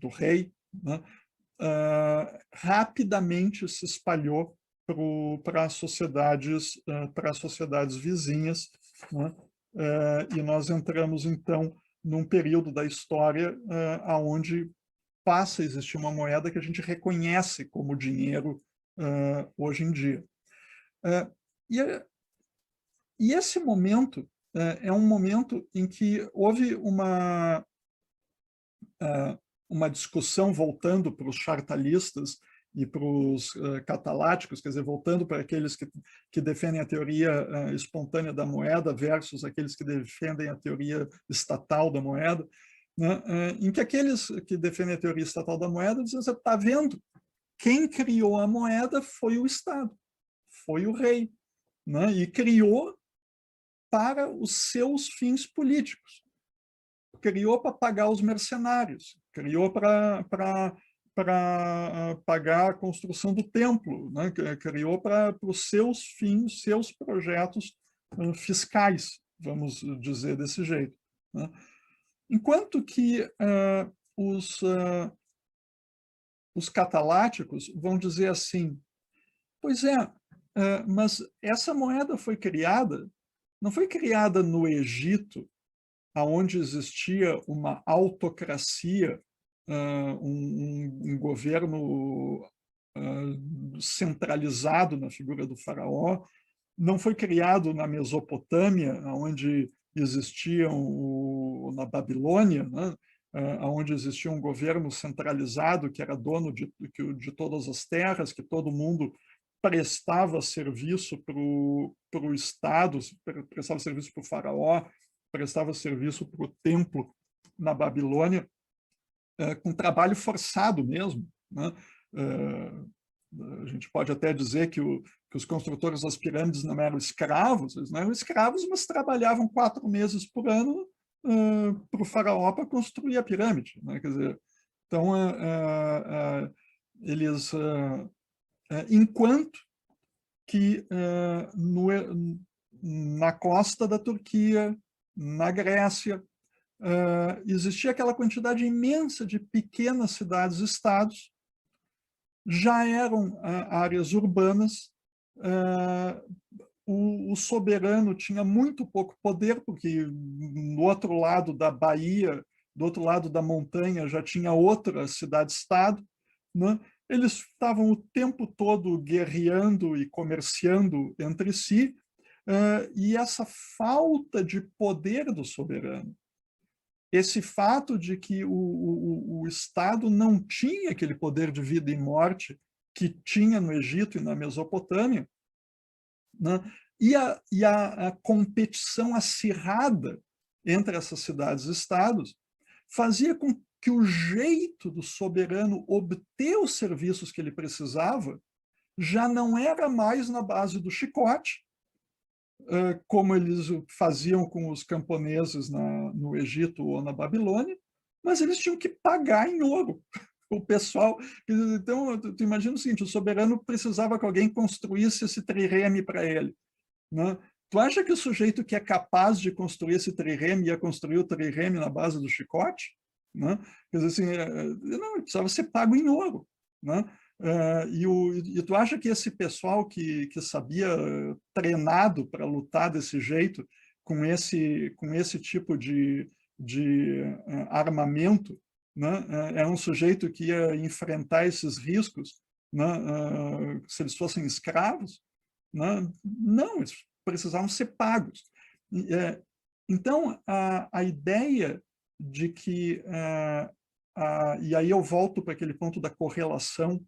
do rei, né? Rapidamente se espalhou para as sociedades vizinhas, né? E nós entramos, então, num período da história onde passa a existir uma moeda que a gente reconhece como dinheiro hoje em dia. E, e esse momento é um momento em que houve uma discussão voltando para os chartalistas e para os cataláticos, quer dizer, voltando para aqueles que defendem a teoria espontânea da moeda versus aqueles que defendem a teoria estatal da moeda, né, em que aqueles que defendem a teoria estatal da moeda dizem: você está vendo? Quem criou a moeda foi o Estado, foi o rei, né, e criou para os seus fins políticos. Criou para pagar os mercenários, criou para pagar a construção do templo, né? Criou para os seus fins, seus projetos fiscais, vamos dizer desse jeito, né? Enquanto que os cataláticos vão dizer assim: pois é, mas essa moeda foi criada, não foi criada no Egito, onde existia uma autocracia, um governo centralizado na figura do faraó, não foi criado na Mesopotâmia, onde existiam, na Babilônia, né, onde existia um governo centralizado que era dono de todas as terras, que todo mundo prestava serviço para o Estado, prestava serviço para o faraó, prestava serviço para o templo na Babilônia, com trabalho forçado mesmo, né? A gente pode até dizer que os construtores das pirâmides não eram escravos, eles não eram escravos, mas trabalhavam 4 meses por ano para o faraó para construir a pirâmide, né? Quer dizer, então, eles, enquanto que na costa da Turquia, na Grécia, existia aquela quantidade imensa de pequenas cidades-estados, já eram áreas urbanas, o soberano tinha muito pouco poder, porque no outro lado da Bahia, do outro lado da montanha, já tinha outra cidade-estado, né? Eles estavam o tempo todo guerreando e comerciando entre si, e essa falta de poder do soberano, esse fato de que o Estado não tinha aquele poder de vida e morte que tinha no Egito e na Mesopotâmia, né? A competição acirrada entre essas cidades-estados fazia com que o jeito do soberano obter os serviços que ele precisava já não era mais na base do chicote, como eles faziam com os camponeses no Egito ou na Babilônia, mas eles tinham que pagar em ouro o pessoal. Então, tu imagina o seguinte: o soberano precisava que alguém construísse esse trireme para ele, né? Tu acha que o sujeito que é capaz de construir esse trireme ia construir o trireme na base do chicote? Né? Quer dizer, assim, não, ele precisava ser pago em ouro, né? E tu acha que esse pessoal que sabia, treinado para lutar desse jeito, com esse tipo de armamento, né? Era um sujeito que ia enfrentar esses riscos, né? Se eles fossem escravos, né? Não, eles precisavam ser pagos. Então, a ideia de que... e aí eu volto para aquele ponto da correlação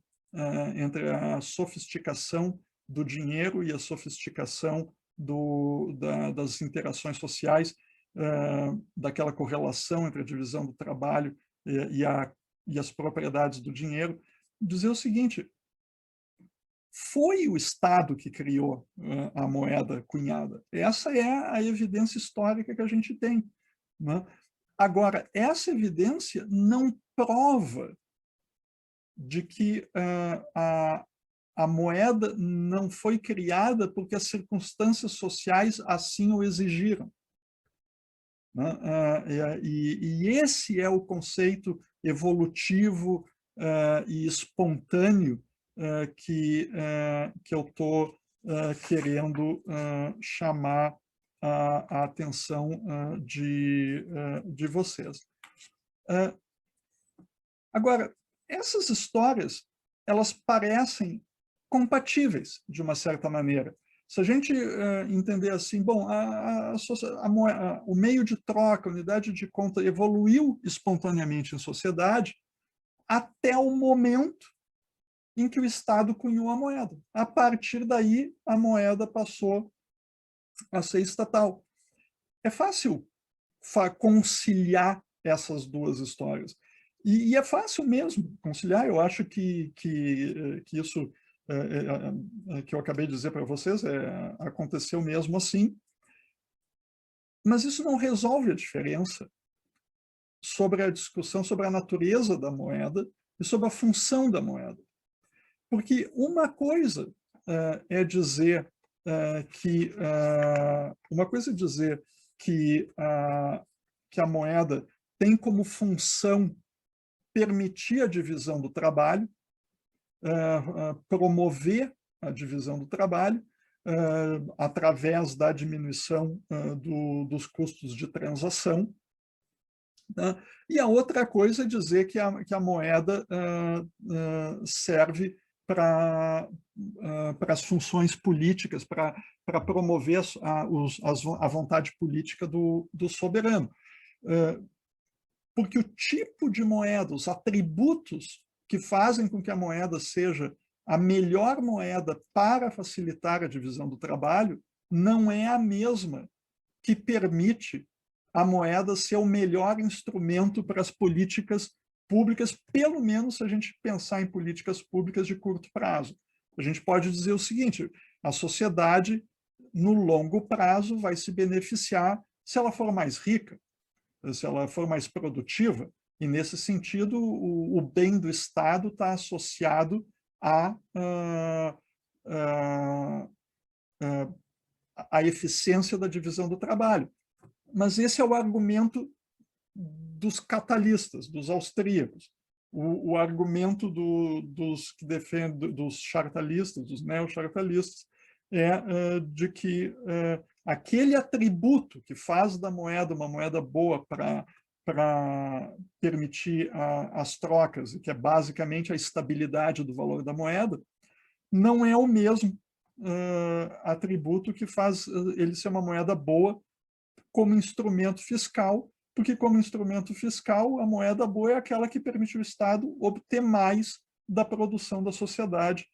entre a sofisticação do dinheiro e a sofisticação das interações sociais, daquela correlação entre a divisão do trabalho e as propriedades do dinheiro, dizer o seguinte: foi o Estado que criou a moeda cunhada. Essa é a evidência histórica que a gente tem, né? Agora, essa evidência não prova de que a moeda não foi criada porque as circunstâncias sociais assim o exigiram, né? E esse é o conceito evolutivo e espontâneo que eu estou querendo chamar a atenção de vocês. Agora, essas histórias, elas parecem compatíveis, de uma certa maneira. Se a gente entender assim, bom, o meio de troca, a unidade de conta evoluiu espontaneamente em sociedade até o momento em que o Estado cunhou a moeda. A partir daí, a moeda passou a ser estatal. É fácil conciliar essas duas histórias. E é fácil mesmo conciliar. Eu acho que isso que eu acabei de dizer para vocês aconteceu mesmo assim. Mas isso não resolve a diferença sobre a discussão sobre a natureza da moeda e sobre a função da moeda. Porque uma coisa é dizer que a moeda tem como função permitir a divisão do trabalho, promover a divisão do trabalho através da diminuição dos custos de transação, né? E a outra coisa é dizer que a moeda serve para as funções políticas, para promover a vontade política do soberano. Porque o tipo de moeda, os atributos que fazem com que a moeda seja a melhor moeda para facilitar a divisão do trabalho, não é a mesma que permite a moeda ser o melhor instrumento para as políticas públicas, pelo menos se a gente pensar em políticas públicas de curto prazo. A gente pode dizer o seguinte: a sociedade, no longo prazo, vai se beneficiar se ela for mais rica, se ela for mais produtiva, e, nesse sentido, o bem do Estado está associado à eficiência da divisão do trabalho. Mas esse é o argumento dos catalistas, dos austríacos. O argumento dos que defendem, dos chartalistas, dos neo-chartalistas, é de que aquele atributo que faz da moeda uma moeda boa para permitir as trocas, que é basicamente a estabilidade do valor da moeda, não é o mesmo atributo que faz ele ser uma moeda boa como instrumento fiscal, porque, como instrumento fiscal, a moeda boa é aquela que permite o Estado obter mais da produção da sociedade.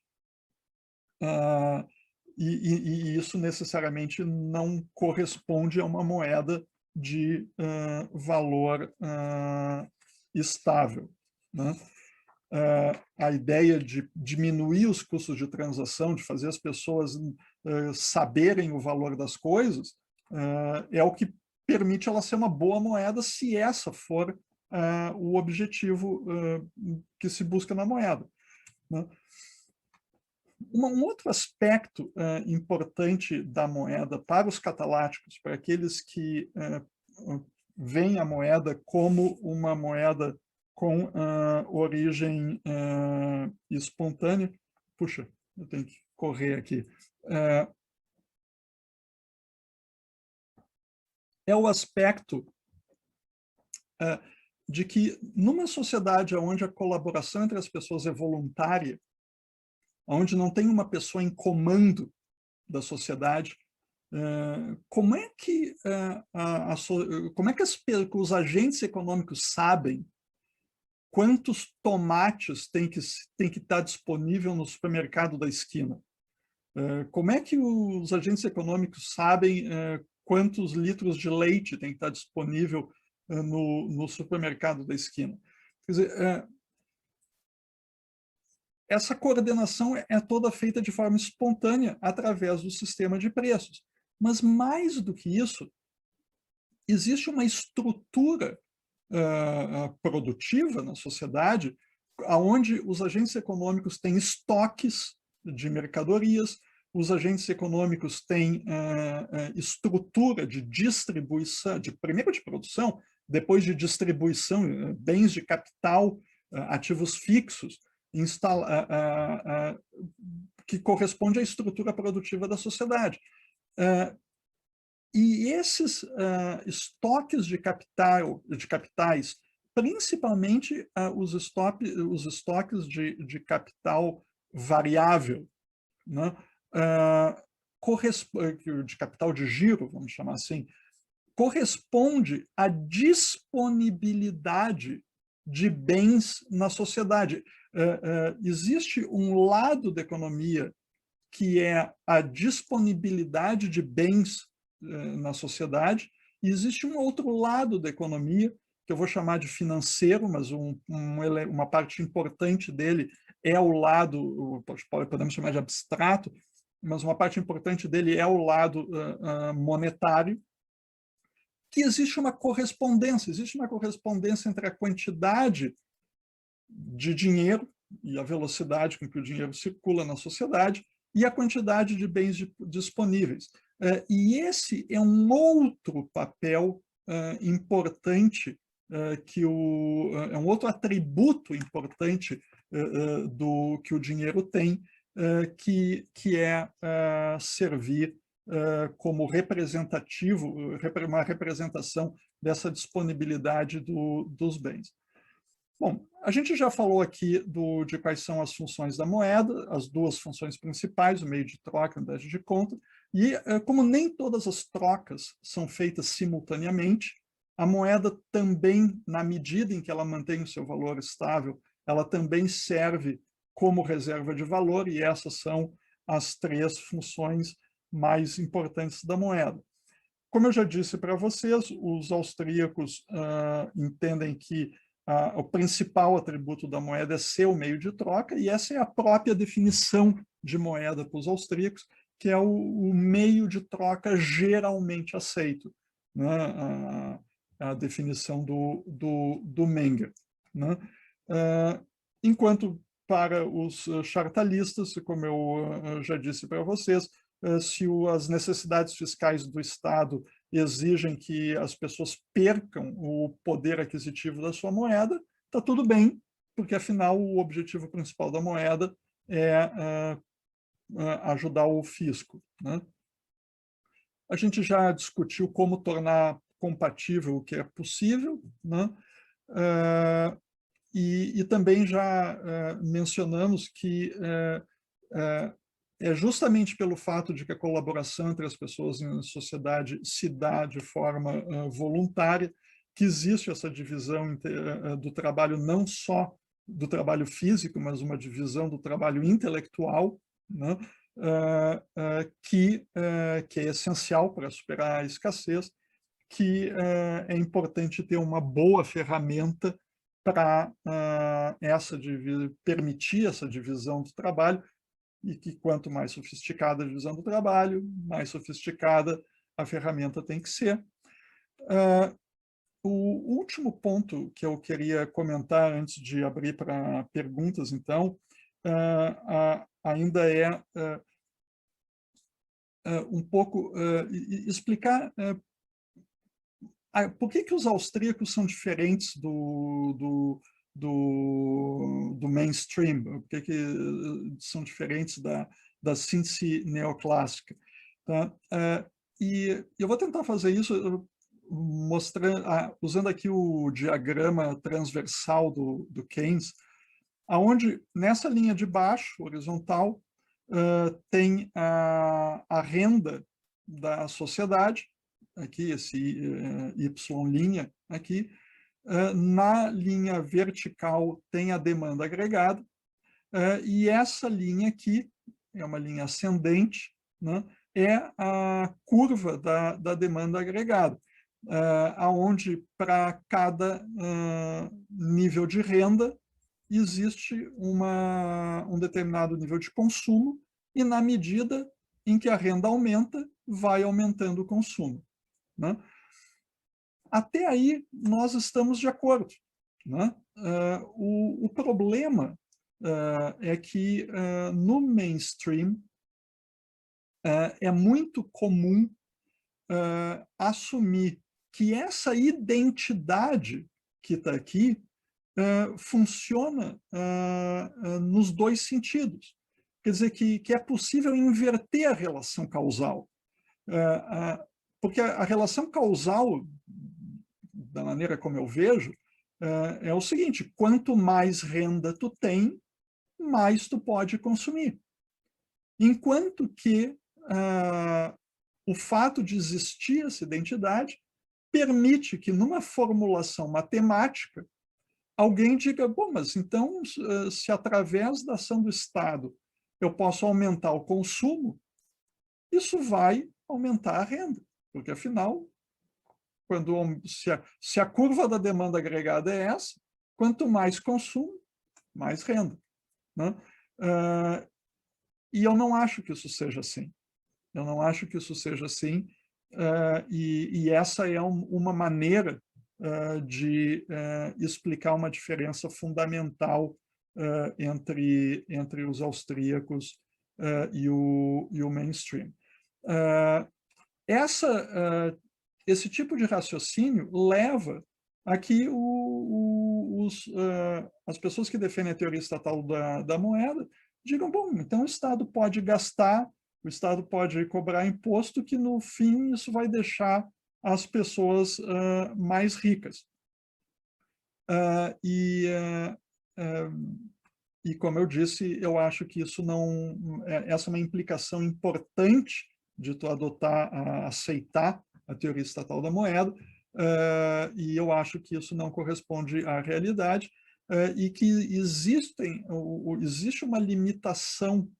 E isso necessariamente não corresponde a uma moeda de valor estável, né? A ideia de diminuir os custos de transação, de fazer as pessoas saberem o valor das coisas, é o que permite ela ser uma boa moeda, se essa for o objetivo que se busca na moeda, né? Um outro aspecto importante da moeda para os cataláticos, para aqueles que veem a moeda como uma moeda com origem espontânea. Puxa, eu tenho que correr aqui. É o aspecto de que numa sociedade onde a colaboração entre as pessoas é voluntária, onde não tem uma pessoa em comando da sociedade, como é que, como é que os agentes econômicos sabem quantos tomates tem que estar disponível no supermercado da esquina? Como é que os agentes econômicos sabem quantos litros de leite tem que estar disponível no supermercado da esquina? Quer dizer, essa coordenação é toda feita de forma espontânea através do sistema de preços. Mas, mais do que isso, existe uma estrutura produtiva na sociedade, onde os agentes econômicos têm estoques de mercadorias, os agentes econômicos têm estrutura de distribuição, primeiro de produção, depois de distribuição, bens de capital, ativos fixos, que corresponde à estrutura produtiva da sociedade. E esses estoques de capitais, principalmente os estoques de capital variável, né? De capital de giro, vamos chamar assim, corresponde à disponibilidade de bens na sociedade. Existe um lado da economia que é a disponibilidade de bens na sociedade, e existe um outro lado da economia, que eu vou chamar de financeiro, mas uma parte importante dele é o lado, podemos chamar de abstrato, mas uma parte importante dele é o lado monetário, que existe uma correspondência entre a quantidade de dinheiro e a velocidade com que o dinheiro circula na sociedade e a quantidade de bens disponíveis. E esse é um outro papel importante, é um outro atributo importante que o dinheiro tem, que é servir como representativo, uma representação dessa disponibilidade dos bens. Bom, a gente já falou aqui de quais são as funções da moeda, as duas funções principais, o meio de troca e a unidade de conta, e como nem todas as trocas são feitas simultaneamente, a moeda também, na medida em que ela mantém o seu valor estável, ela também serve como reserva de valor, e essas são as três funções mais importantes da moeda. Como eu já disse para vocês, os austríacos entendem que o principal atributo da moeda é ser o meio de troca, e essa é a própria definição de moeda para os austríacos, que é o meio de troca geralmente aceito, né? A definição do Menger, né? Enquanto para os chartalistas, como eu já disse para vocês, se as necessidades fiscais do Estado exigem que as pessoas percam o poder aquisitivo da sua moeda, está tudo bem, porque, afinal, o objetivo principal da moeda é ajudar o fisco, né? A gente já discutiu como tornar compatível o que é possível, né? E também já mencionamos que é justamente pelo fato de que a colaboração entre as pessoas em sociedade se dá de forma voluntária que existe essa divisão do trabalho, não só do trabalho físico, mas uma divisão do trabalho intelectual, né? Que é essencial para superar a escassez, que é importante ter uma boa ferramenta para permitir essa divisão do trabalho, e que quanto mais sofisticada a divisão do trabalho, mais sofisticada a ferramenta tem que ser. O último ponto que eu queria comentar antes de abrir para perguntas, então, ainda é um pouco explicar por que os austríacos são diferentes do mainstream, por que são diferentes da síntese neoclássica. Tá? E eu vou tentar fazer isso usando aqui o diagrama transversal do Keynes, aonde nessa linha de baixo, horizontal, tem a renda da sociedade, aqui esse Y' aqui, na linha vertical tem a demanda agregada, e essa linha aqui, é uma linha ascendente, né, é a curva da demanda agregada, aonde para cada nível de renda existe um determinado nível de consumo, e na medida em que a renda aumenta, vai aumentando o consumo, né? Até aí, nós estamos de acordo, né? O problema é que no mainstream é muito comum assumir que essa identidade que está aqui funciona nos dois sentidos. Quer dizer, que é possível inverter a relação causal. Porque a relação causal, da maneira como eu vejo, é o seguinte: quanto mais renda tu tem, mais tu pode consumir. Enquanto que o fato de existir essa identidade permite que, numa formulação matemática, alguém diga, bom, mas então, se através da ação do Estado eu posso aumentar o consumo, isso vai aumentar a renda, porque, afinal, se a curva da demanda agregada é essa, quanto mais consumo, mais renda, né? E eu não acho que isso seja assim. Eu não acho que isso seja assim, e essa é uma maneira de explicar uma diferença fundamental entre os austríacos e o mainstream. Esse tipo de raciocínio leva a que as pessoas que defendem a teoria estatal da moeda digam, bom, então o Estado pode gastar, o Estado pode cobrar imposto, que no fim isso vai deixar as pessoas mais ricas. E como eu disse, eu acho que isso não... Essa é uma implicação importante de tu aceitar a teoria estatal da moeda, e eu acho que isso não corresponde à realidade, e que existe uma limitação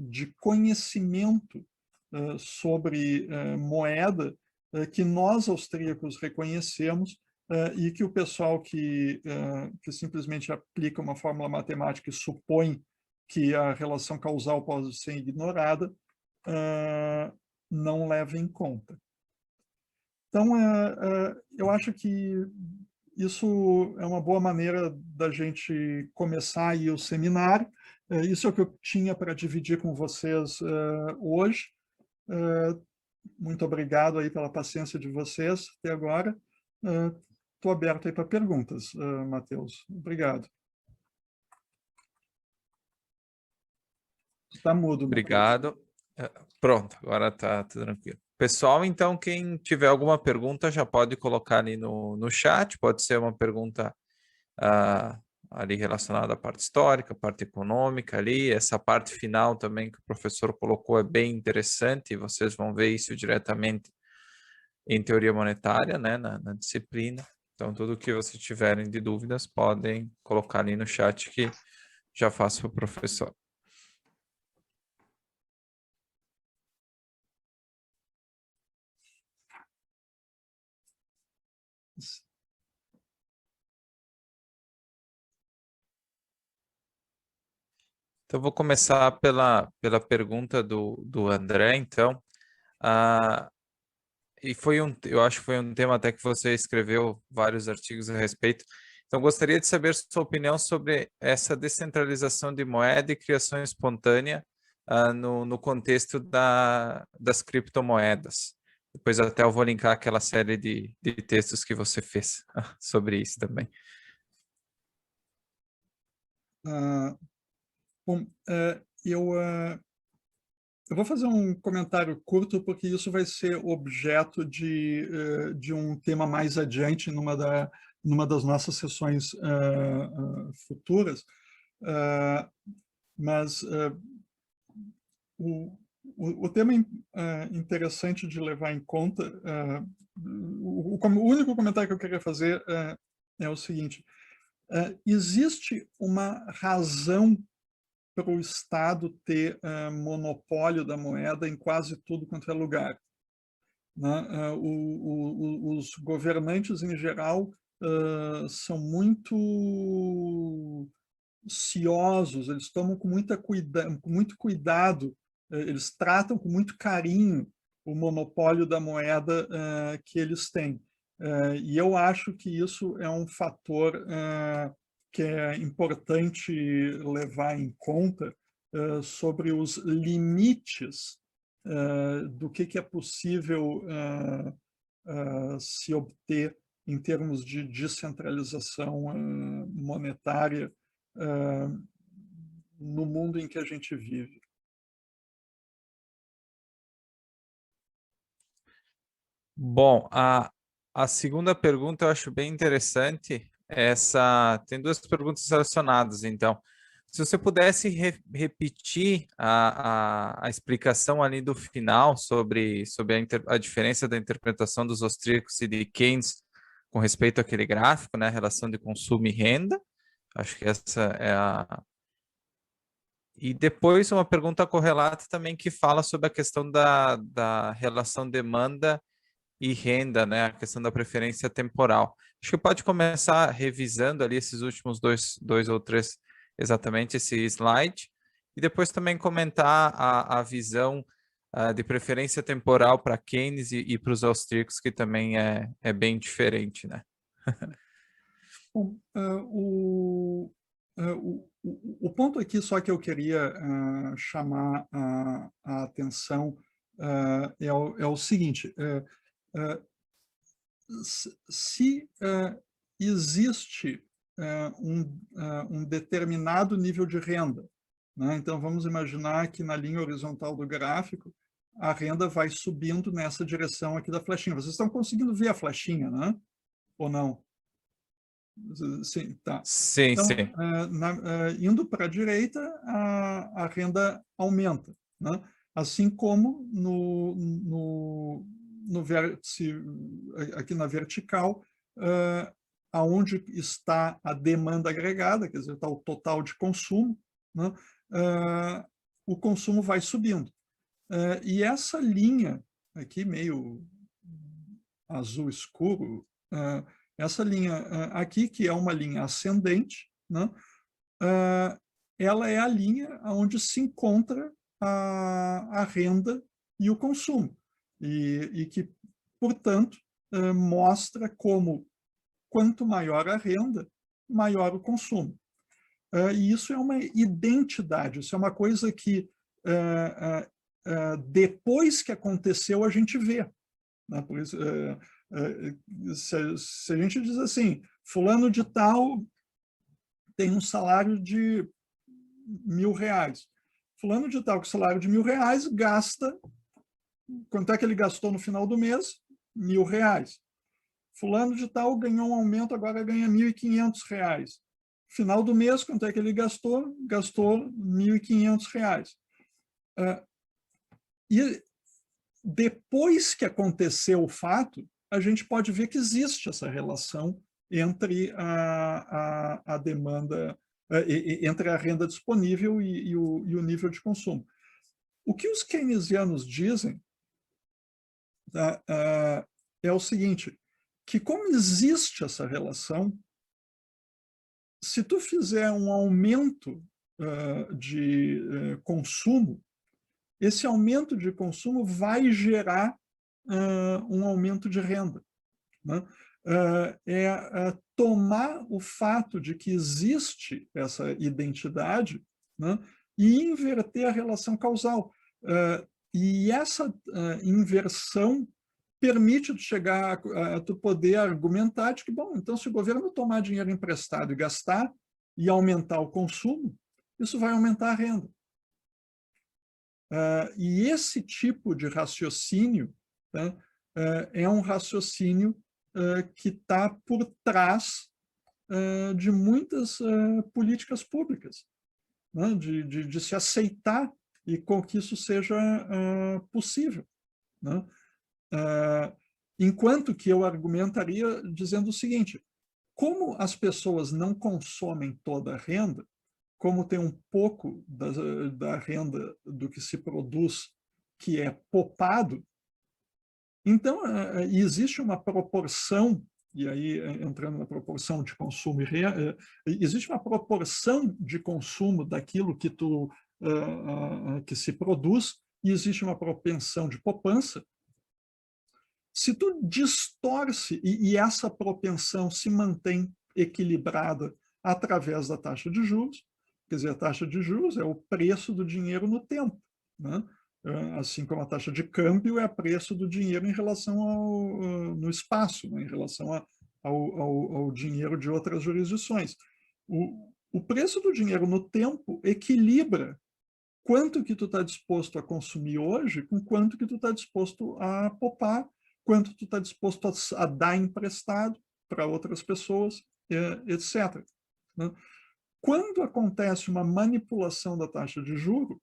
de conhecimento sobre moeda que nós, austríacos, reconhecemos, e que o pessoal que simplesmente aplica uma fórmula matemática e supõe que a relação causal pode ser ignorada, não leva em conta. Então, eu acho que isso é uma boa maneira da gente começar aí o seminário. Isso é o que eu tinha para dividir com vocês hoje. Muito obrigado aí pela paciência de vocês até agora. Estou aberto aí para perguntas, Matheus. Obrigado. Está mudo, Matheus. Obrigado. Pronto, agora está tudo tranquilo. Pessoal, então, quem tiver alguma pergunta já pode colocar ali no chat, pode ser uma pergunta ali relacionada à parte histórica, parte econômica ali, essa parte final também que o professor colocou é bem interessante, e vocês vão ver isso diretamente em teoria monetária, né, na disciplina. Então, tudo que vocês tiverem de dúvidas, podem colocar ali no chat que já faço para o professor. Então, vou começar pela pergunta do André, então. E eu acho que foi um tema até que você escreveu vários artigos a respeito. Então, gostaria de saber sua opinião sobre essa descentralização de moeda e criação espontânea no contexto das criptomoedas. Depois até eu vou linkar aquela série de textos que você fez sobre isso também. Bom, Eu vou fazer um comentário curto, porque isso vai ser objeto de um tema mais adiante numa das nossas sessões futuras. Mas o tema interessante de levar em conta, o único comentário que eu queria fazer é o seguinte: existe uma razão para o Estado ter monopólio da moeda em quase tudo quanto é lugar, né? Os governantes, em geral, são muito ciosos, eles tomam com muito cuidado, eles tratam com muito carinho o monopólio da moeda que eles têm. E eu acho que isso é um fator que é importante levar em conta sobre os limites do que é possível se obter em termos de descentralização monetária no mundo em que a gente vive. Bom, a segunda pergunta eu acho bem interessante. Tem duas perguntas relacionadas, então. Se você pudesse repetir a explicação ali do final sobre a diferença da interpretação dos austríacos e de Keynes com respeito àquele gráfico, né, relação de consumo e renda. Acho que essa é a... E depois uma pergunta correlata também que fala sobre a questão da relação demanda e renda, né? A questão da preferência temporal. Acho que pode começar revisando ali esses últimos dois ou três, exatamente esse slide, e depois também comentar a visão de preferência temporal para Keynes e para os austríacos, que também é bem diferente, né? Bom, o ponto aqui só que eu queria chamar a atenção é o seguinte: se existe um determinado nível de renda, né? Então vamos imaginar que na linha horizontal do gráfico a renda vai subindo nessa direção aqui da flechinha. Vocês estão conseguindo ver a flechinha, né? Ou não? Sim, tá. Sim, Então, sim. indo para a direita, a renda aumenta, né? Assim como no vértice, aqui na vertical, aonde está a demanda agregada, quer dizer, está o total de consumo, né? O consumo vai subindo. E essa linha aqui, meio azul escuro, essa linha aqui, que é uma linha ascendente, né? Ela é a linha onde se encontra a renda e o consumo, e que, portanto, mostra como quanto maior a renda, maior o consumo. E isso é uma identidade, isso é uma coisa que, depois que aconteceu, a gente vê, né? Por isso, se a gente diz assim, fulano de tal tem um salário de R$ 1.000. Fulano de tal com salário de R$ 1.000 gasta, quanto é que ele gastou no final do mês? R$ 1.000. Fulano de tal ganhou um aumento, agora ganha R$ 1.500. Final do mês, quanto é que ele gastou? Gastou R$ 1.500. E depois que aconteceu o fato, a gente pode ver que existe essa relação entre a demanda, entre a renda disponível e o nível de consumo. O que os keynesianos dizem é o seguinte, que como existe essa relação, se tu fizer um aumento de consumo, esse aumento de consumo vai gerar um aumento de renda, né? Tomar o fato de que existe essa identidade, né, e inverter a relação causal. E essa inversão permite tu chegar a tu poder argumentar de que, bom, então se o governo tomar dinheiro emprestado e gastar e aumentar o consumo, isso vai aumentar a renda. E esse tipo de raciocínio, tá, é um raciocínio que está por trás de muitas políticas públicas, né, de se aceitar e com que isso seja possível, né? Enquanto que eu argumentaria dizendo o seguinte: como as pessoas não consomem toda a renda, como tem um pouco da renda do que se produz que é poupado, então existe uma proporção, e aí entrando na proporção de consumo, existe uma proporção de consumo daquilo que se produz, e existe uma propensão de poupança. Se tu distorce, e essa propensão se mantém equilibrada através da taxa de juros, quer dizer, a taxa de juros é o preço do dinheiro no tempo, né? Assim como a taxa de câmbio é o preço do dinheiro em relação no espaço, né? Em relação ao dinheiro de outras jurisdições. O preço do dinheiro no tempo equilibra quanto que tu está disposto a consumir hoje com quanto que tu está disposto a poupar, quanto tu está disposto a dar emprestado para outras pessoas, etc. Né? Quando acontece uma manipulação da taxa de juros,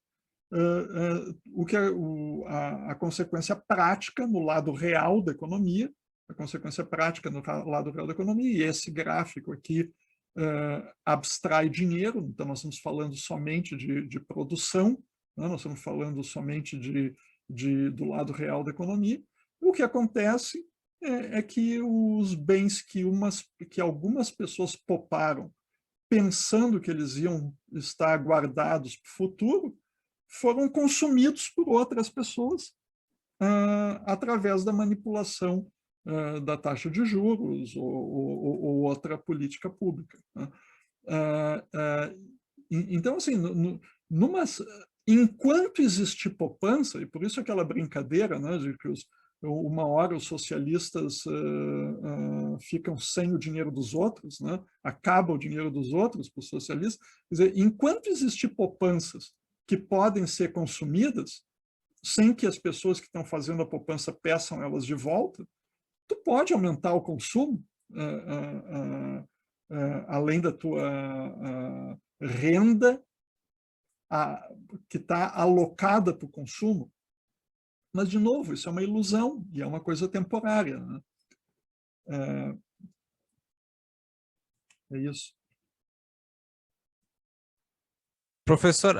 o que a consequência prática no lado real da economia, a consequência prática no lado real da economia, e esse gráfico aqui abstrai dinheiro, então nós estamos falando somente de produção, né? Nós estamos falando somente do lado real da economia. O que acontece é que os bens que algumas pessoas pouparam, pensando que eles iam estar guardados para o futuro, foram consumidos por outras pessoas através da manipulação da taxa de juros ou outra política pública, né? Então, assim, enquanto existir poupança, e por isso aquela brincadeira, né, de que uma hora os socialistas ficam sem o dinheiro dos outros, né, acaba o dinheiro dos outros para os socialistas, quer dizer, enquanto existir poupanças que podem ser consumidas, sem que as pessoas que estão fazendo a poupança peçam elas de volta, tu pode aumentar o consumo, além da tua renda que está alocada para o consumo. Mas, de novo, isso é uma ilusão e é uma coisa temporária, né? É isso. Professor,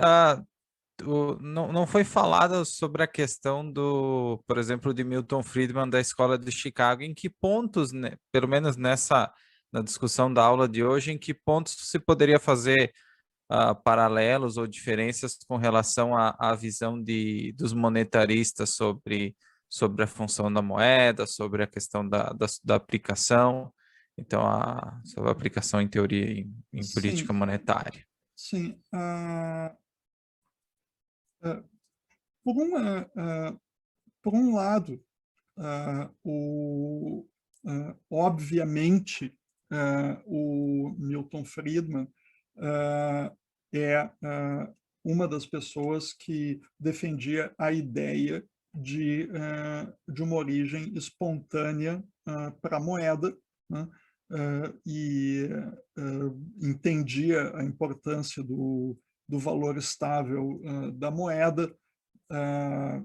não foi falado sobre a questão do, por exemplo, de Milton Friedman da Escola de Chicago. Em que pontos, né, pelo menos na discussão da aula de hoje, em que pontos se poderia fazer paralelos ou diferenças com relação à visão dos monetaristas sobre a função da moeda, sobre a questão da aplicação, então, sobre a aplicação em teoria em política monetária? Sim. Por um lado, obviamente, o Milton Friedman é uma das pessoas que defendia a ideia de uma origem espontânea para a moeda, né? E entendia a importância do valor estável da moeda, a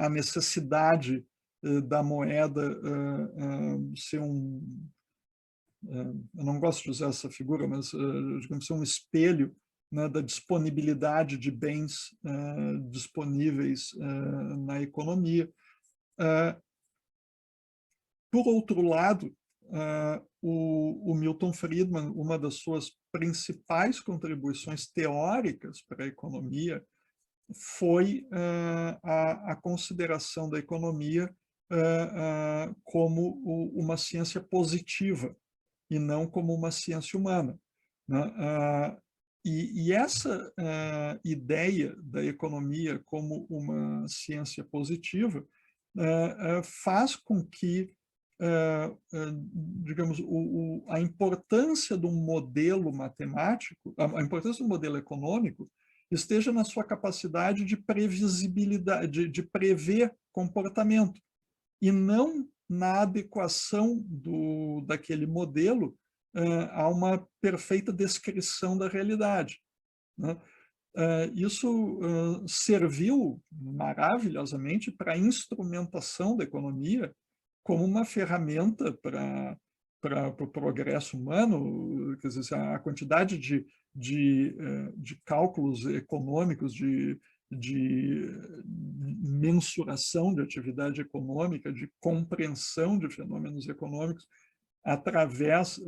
necessidade da moeda ser eu não gosto de usar essa figura, mas digamos ser um espelho, né, da disponibilidade de bens disponíveis na economia. Por outro lado, o Milton Friedman, uma das suas principais contribuições teóricas para a economia foi a consideração da economia como uma ciência positiva e não como uma ciência humana, né? E essa ideia da economia como uma ciência positiva faz com que, digamos, a importância do modelo matemático, a importância do modelo econômico, esteja na sua capacidade de previsibilidade, de prever comportamento, e não na adequação daquele modelo a uma perfeita descrição da realidade, né? Isso serviu maravilhosamente para a instrumentação da economia como uma ferramenta para o progresso humano. Quer dizer, a quantidade de cálculos econômicos, de mensuração de atividade econômica, de compreensão de fenômenos econômicos através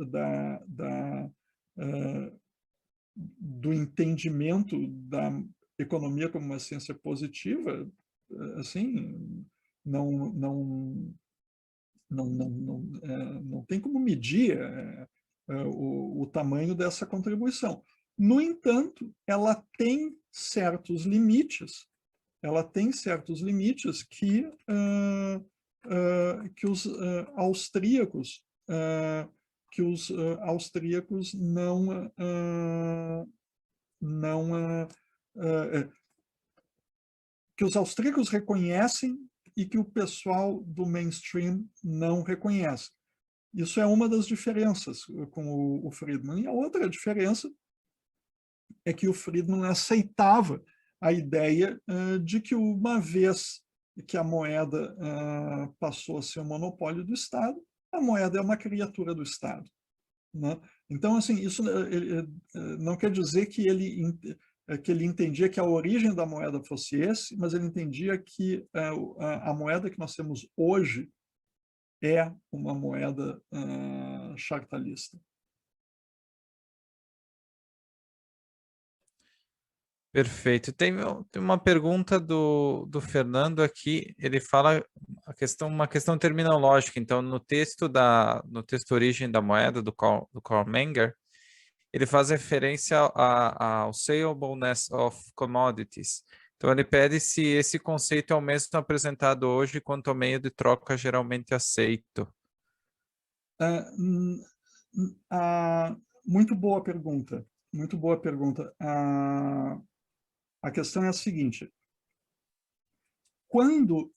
do entendimento da economia como uma ciência positiva, assim, não tem como medir o tamanho dessa contribuição. No entanto, ela tem certos limites que os austríacos que os austríacos reconhecem e que o pessoal do mainstream não reconhece. Isso é uma das diferenças com o Friedman. E a outra diferença é que o Friedman aceitava a ideia de que, uma vez que a moeda passou a ser um monopólio do Estado, a moeda é uma criatura do Estado, né? Então, assim, isso não quer dizer que ele entendia que a origem da moeda fosse esse, mas ele entendia que a moeda que nós temos hoje é uma moeda chartalista. Perfeito. Tem uma pergunta do Fernando aqui. Ele fala uma questão terminológica. Então, no texto origem da moeda do Karl Menger, ele faz referência ao salableness of commodities. Então, ele pede se esse conceito é o mesmo apresentado hoje quanto ao meio de troca geralmente aceito. Muito boa pergunta. Muito boa pergunta. A questão é a seguinte: quando...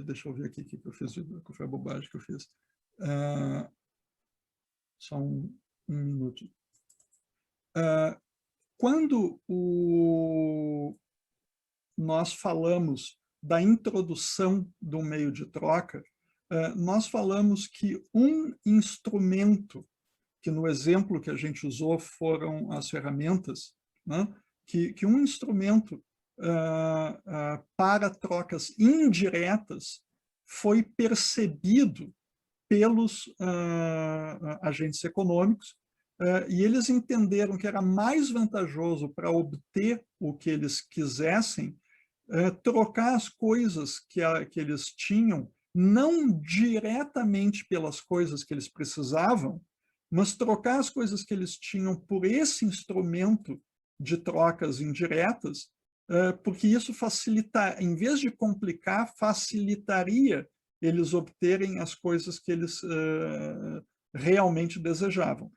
deixa eu ver aqui o que eu fiz, qual foi a bobagem que eu fiz. Só um minuto. Quando nós falamos da introdução do meio de troca, nós falamos que um instrumento, que no exemplo que a gente usou foram as ferramentas, né? que um instrumento para trocas indiretas foi percebido pelos agentes econômicos, e eles entenderam que era mais vantajoso para obter o que eles quisessem, trocar as coisas que eles tinham, não diretamente pelas coisas que eles precisavam, mas trocar as coisas que eles tinham por esse instrumento de trocas indiretas, porque isso facilita, em vez de complicar, facilitaria eles obterem as coisas que eles realmente desejavam.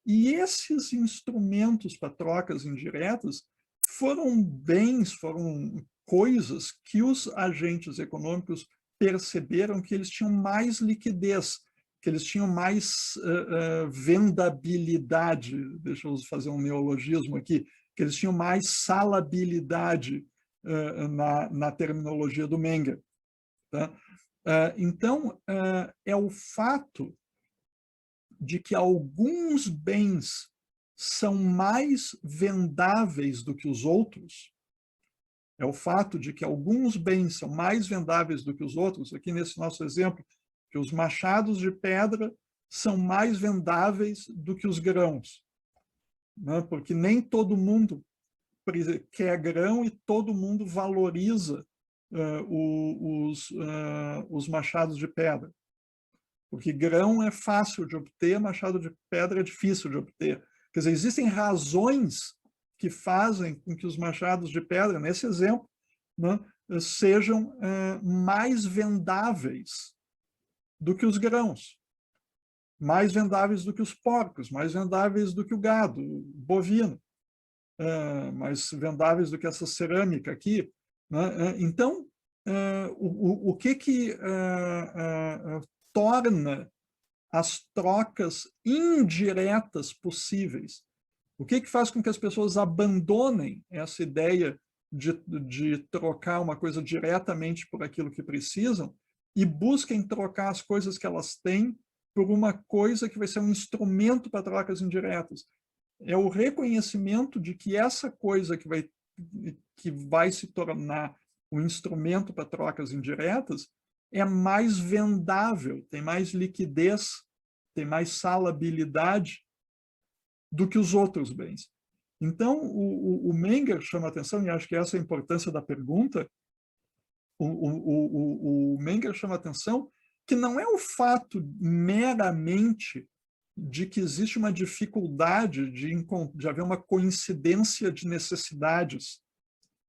E esses instrumentos para trocas indiretas foram bens, foram coisas que os agentes econômicos perceberam que eles tinham mais liquidez, que eles tinham mais vendabilidade, deixa eu fazer um neologismo aqui, que eles tinham mais salabilidade na terminologia do Menger. Tá? Então, é o fato de que alguns bens são mais vendáveis do que os outros, é o fato de que alguns bens são mais vendáveis do que os outros, aqui nesse nosso exemplo, que os machados de pedra são mais vendáveis do que os grãos, né? Porque nem todo mundo quer grão e todo mundo valoriza os machados de pedra. Porque grão é fácil de obter, machado de pedra é difícil de obter. Quer dizer, existem razões que fazem com que os machados de pedra, nesse exemplo, né, sejam mais vendáveis do que os grãos, mais vendáveis do que os porcos, mais vendáveis do que o gado bovino. mais vendáveis do que essa cerâmica aqui, né? Então, o que torna as trocas indiretas possíveis? O que faz com que as pessoas abandonem essa ideia de trocar uma coisa diretamente por aquilo que precisam e busquem trocar as coisas que elas têm por uma coisa que vai ser um instrumento para trocas indiretas? É o reconhecimento de que essa coisa que vai se tornar um instrumento para trocas indiretas é mais vendável, tem mais liquidez, tem mais salabilidade do que os outros bens. Então, o Menger chama atenção, e acho que essa é a importância da pergunta, o Menger chama atenção que não é o fato meramente de que existe uma dificuldade de haver uma coincidência de necessidades,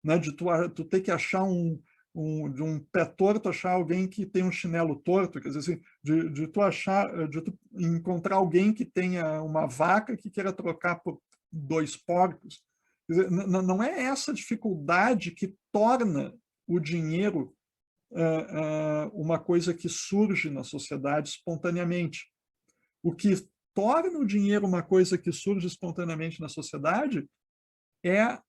né? De tu ter que achar de um pé torto, achar alguém que tem um chinelo torto, quer dizer, assim, de tu encontrar alguém que tenha uma vaca que queira trocar por 2 porcos. Quer dizer, não é essa dificuldade que torna o dinheiro uma coisa que surge na sociedade espontaneamente. O que torna o dinheiro uma coisa que surge espontaneamente na sociedade é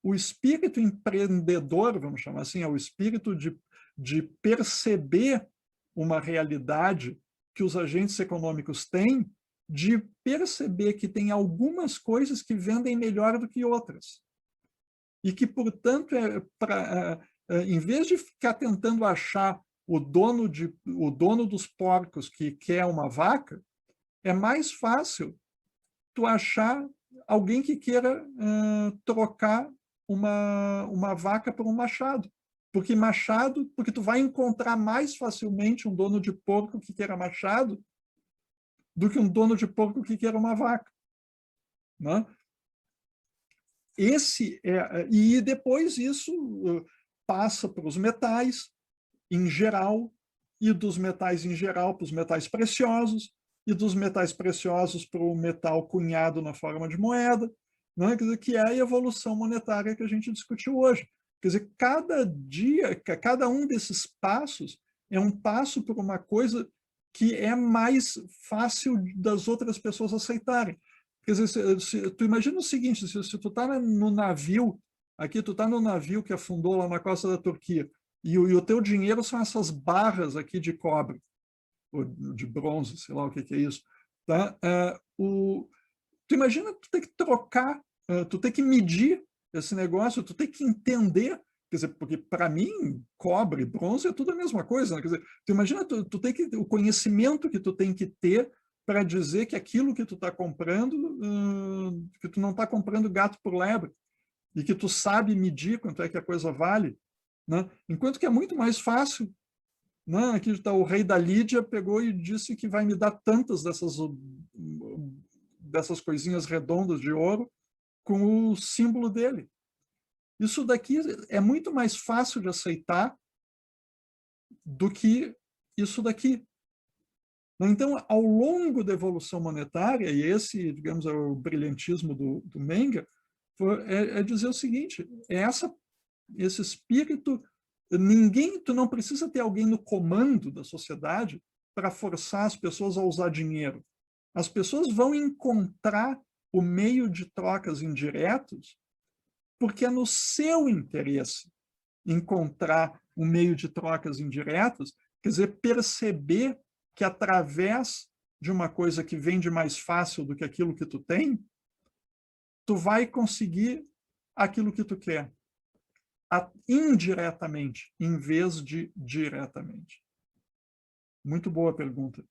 o espírito empreendedor, vamos chamar assim, é o espírito de perceber uma realidade que os agentes econômicos têm, de perceber que tem algumas coisas que vendem melhor do que outras. E que, portanto, em vez de ficar tentando achar o dono dos porcos que quer uma vaca, é mais fácil tu achar alguém que queira trocar uma vaca por um machado. Porque tu vai encontrar mais facilmente um dono de porco que queira machado do que um dono de porco que queira uma vaca, né? E depois isso passa para os metais em geral, e dos metais em geral para os metais preciosos, e dos metais preciosos para o metal cunhado na forma de moeda, né? Quer dizer, que é a evolução monetária que a gente discutiu hoje. Quer dizer, cada um desses passos é um passo por uma coisa que é mais fácil das outras pessoas aceitarem. Quer dizer, tu imagina o seguinte, se tu está no navio, aqui tu está no navio que afundou lá na costa da Turquia, e o teu dinheiro são essas barras aqui de cobre, ou de bronze, sei lá o que é isso. Tá? Tu imagina tu ter que trocar, tu ter que medir esse negócio, tu ter que entender, quer dizer, porque para mim, cobre, bronze é tudo a mesma coisa. Né? Quer dizer, tu imagina tu ter o conhecimento que tu tem que ter para dizer que aquilo que tu está comprando, que tu não está comprando gato por lebre, e que tu sabe medir quanto é que a coisa vale. Né? Enquanto que é muito mais fácil. Né? Aqui está o rei da Lídia, pegou e disse que vai me dar tantas dessas coisinhas redondas de ouro com o símbolo dele. Isso daqui é muito mais fácil de aceitar do que isso daqui. Então, ao longo da evolução monetária, e esse, digamos, é o brilhantismo do Menger, é dizer o seguinte, esse espírito, tu não precisa ter alguém no comando da sociedade para forçar as pessoas a usar dinheiro. As pessoas vão encontrar o meio de trocas indiretos porque é no seu interesse encontrar um meio de trocas indiretas, quer dizer, perceber que através de uma coisa que vende mais fácil do que aquilo que tu tem, tu vai conseguir aquilo que tu quer. Indiretamente, em vez de diretamente. Muito boa pergunta.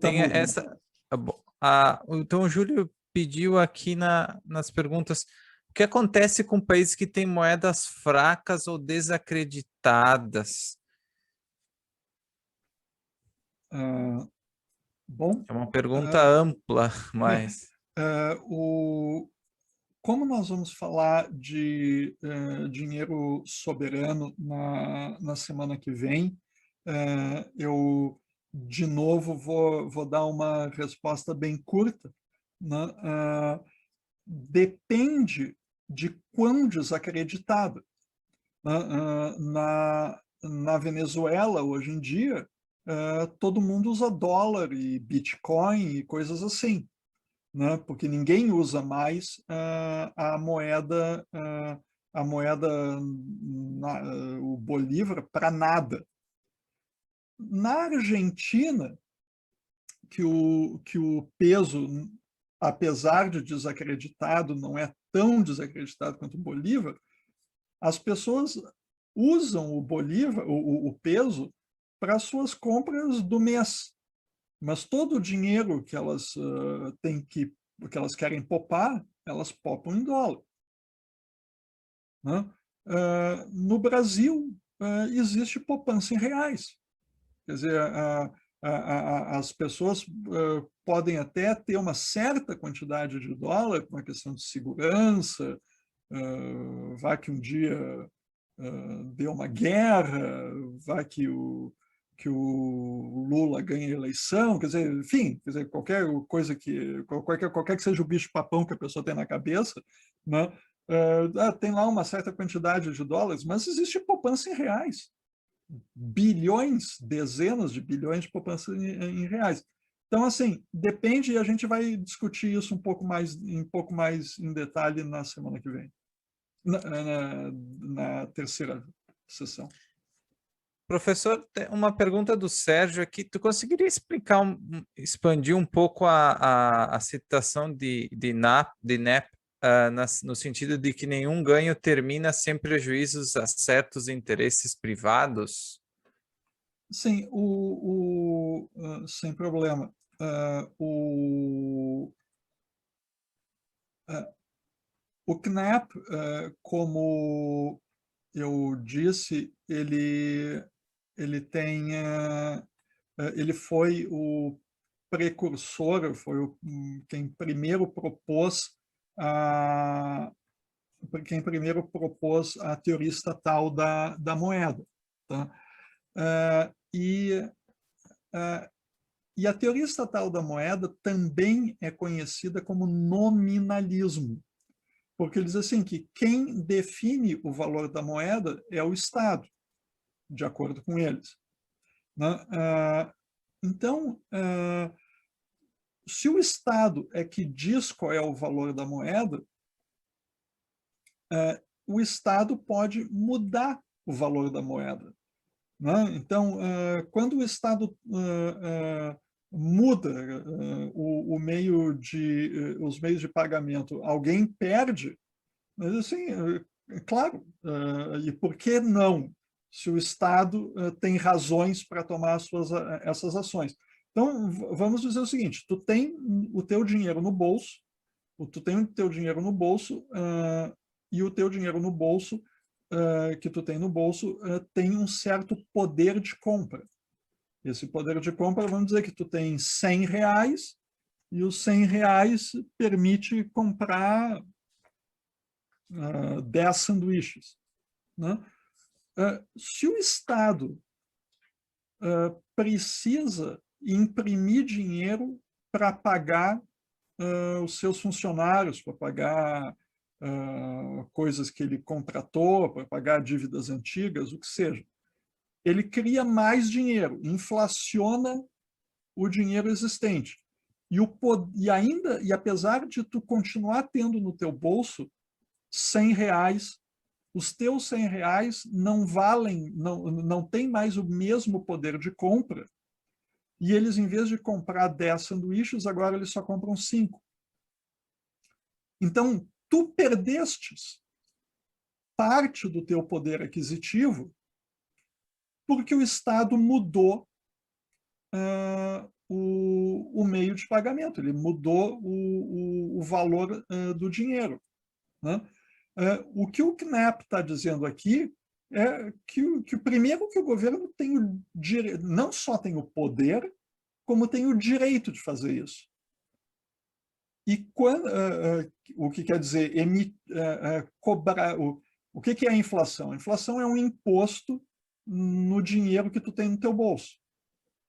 Tem essa. Então, o Júlio pediu aqui nas perguntas: o que acontece com países que têm moedas fracas ou desacreditadas? Bom. É uma pergunta ampla, mas. Como nós vamos falar de dinheiro soberano na semana que vem, eu, de novo, vou dar uma resposta bem curta, né? Depende de quão desacreditado. Na Venezuela, hoje em dia, todo mundo usa dólar e Bitcoin e coisas assim, né? Porque ninguém usa mais a moeda, o bolívar, para nada. Na Argentina, que o peso, apesar de desacreditado, não é tão desacreditado quanto o bolívar, as pessoas usam o bolívar, o peso, para suas compras do mês. Mas todo o dinheiro que elas que elas querem poupar, elas poupam em dólar, né? No Brasil, existe poupança em reais. Quer dizer, as pessoas podem até ter uma certa quantidade de dólar, por uma questão de segurança, vai que um dia deu uma guerra, vai que o Lula ganha a eleição, quer dizer, enfim, quer dizer, qualquer coisa qualquer que seja o bicho-papão que a pessoa tem na cabeça, né? Tem lá uma certa quantidade de dólares, mas existe poupança em reais. Bilhões, dezenas de bilhões de poupança em reais. Então, assim, depende, e a gente vai discutir isso um pouco mais em detalhe na semana que vem, na terceira sessão. Professor, tem uma pergunta do Sérgio aqui. Tu conseguiria explicar, expandir um pouco a citação de Knapp, no sentido de que nenhum ganho termina sem prejuízos a certos interesses privados? Sim, sem problema. O Knapp, como eu disse, ele foi o precursor, quem primeiro propôs a teoria estatal da moeda, tá? E a teoria estatal da moeda também é conhecida como nominalismo, porque eles dizem assim que quem define o valor da moeda é o Estado, de acordo com eles, né? Então, se o Estado é que diz qual é o valor da moeda, o Estado pode mudar o valor da moeda, né? Então, quando o Estado muda os meios de pagamento, alguém perde, mas assim, claro, e por que não? Se o Estado tem razões para tomar essas ações. Então, vamos dizer o seguinte, tu tem o teu dinheiro no bolso, e o teu dinheiro no bolso, que tu tem no bolso, tem um certo poder de compra. Esse poder de compra, vamos dizer que tu tem R$100, e os R$100 permite comprar 10 sanduíches, né? Se o Estado precisa imprimir dinheiro para pagar os seus funcionários, para pagar coisas que ele contratou, para pagar dívidas antigas, o que seja, ele cria mais dinheiro, inflaciona o dinheiro existente. E apesar de tu continuar tendo no teu bolso R$100, os teus R$100 não valem, não tem mais o mesmo poder de compra, e eles, em vez de comprar 10 sanduíches, agora eles só compram 5. Então, tu perdestes parte do teu poder aquisitivo porque o Estado mudou o meio de pagamento, ele mudou o valor do dinheiro, né? O que o Knapp está dizendo aqui é que primeiro que o governo tem não só tem o poder, como tem o direito de fazer isso. E o que quer dizer cobrar? O que é a inflação? A inflação é um imposto no dinheiro que tu tem no teu bolso.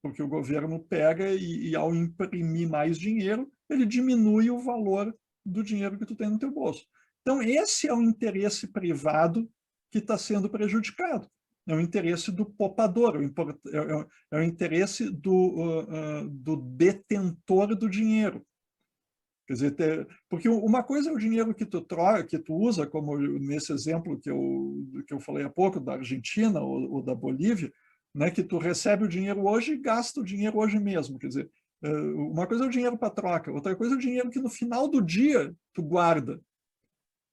Porque o governo pega e ao imprimir mais dinheiro, ele diminui o valor do dinheiro que tu tem no teu bolso. Então, esse é o interesse privado que está sendo prejudicado. É o interesse do poupador, é o interesse do detentor do dinheiro. Quer dizer, porque uma coisa é o dinheiro que tu troca, que tu usa, como nesse exemplo que eu falei há pouco, da Argentina ou da Bolívia, né, que tu recebe o dinheiro hoje e gasta o dinheiro hoje mesmo. Quer dizer, uma coisa é o dinheiro para troca, outra coisa é o dinheiro que no final do dia tu guarda.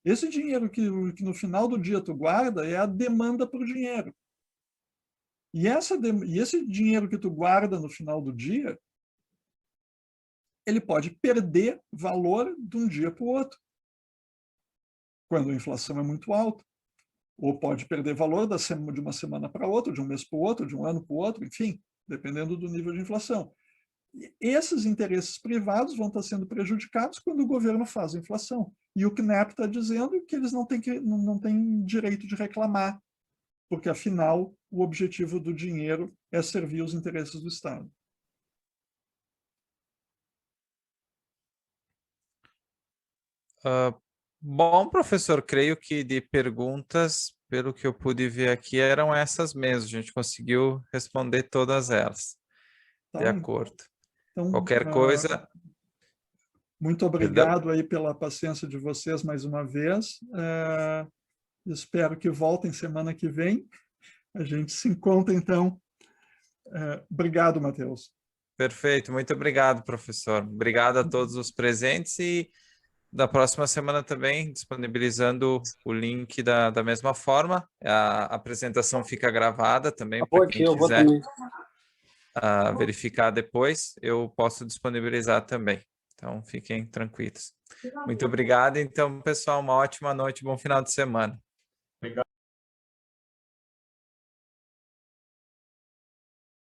Esse dinheiro que no final do dia tu guarda é a demanda por dinheiro. E esse dinheiro que tu guarda no final do dia, ele pode perder valor de um dia para o outro, quando a inflação é muito alta. Ou pode perder valor de uma semana para outra, de um mês para o outro, de um ano para o outro, enfim, dependendo do nível de inflação. E esses interesses privados vão estar sendo prejudicados quando o governo faz a inflação. E o CNEP está dizendo que eles não têm direito de reclamar, porque, afinal, o objetivo do dinheiro é servir os interesses do Estado. Bom, professor, creio que de perguntas, pelo que eu pude ver aqui, eram essas mesmo. A gente conseguiu responder todas elas. Tá? De acordo. Então, Qualquer coisa... muito Perdão? obrigado aí pela paciência de vocês mais uma vez. Espero que voltem semana que vem. A gente se encontra, então. Obrigado, Matheus. Perfeito, muito obrigado, professor. Obrigado a todos os presentes e da próxima semana também disponibilizando o link da mesma forma. A apresentação fica gravada também para quem quiser verificar depois. Eu posso disponibilizar também. Então, fiquem tranquilos. Muito obrigado. Então, pessoal, uma ótima noite, bom final de semana. Obrigado.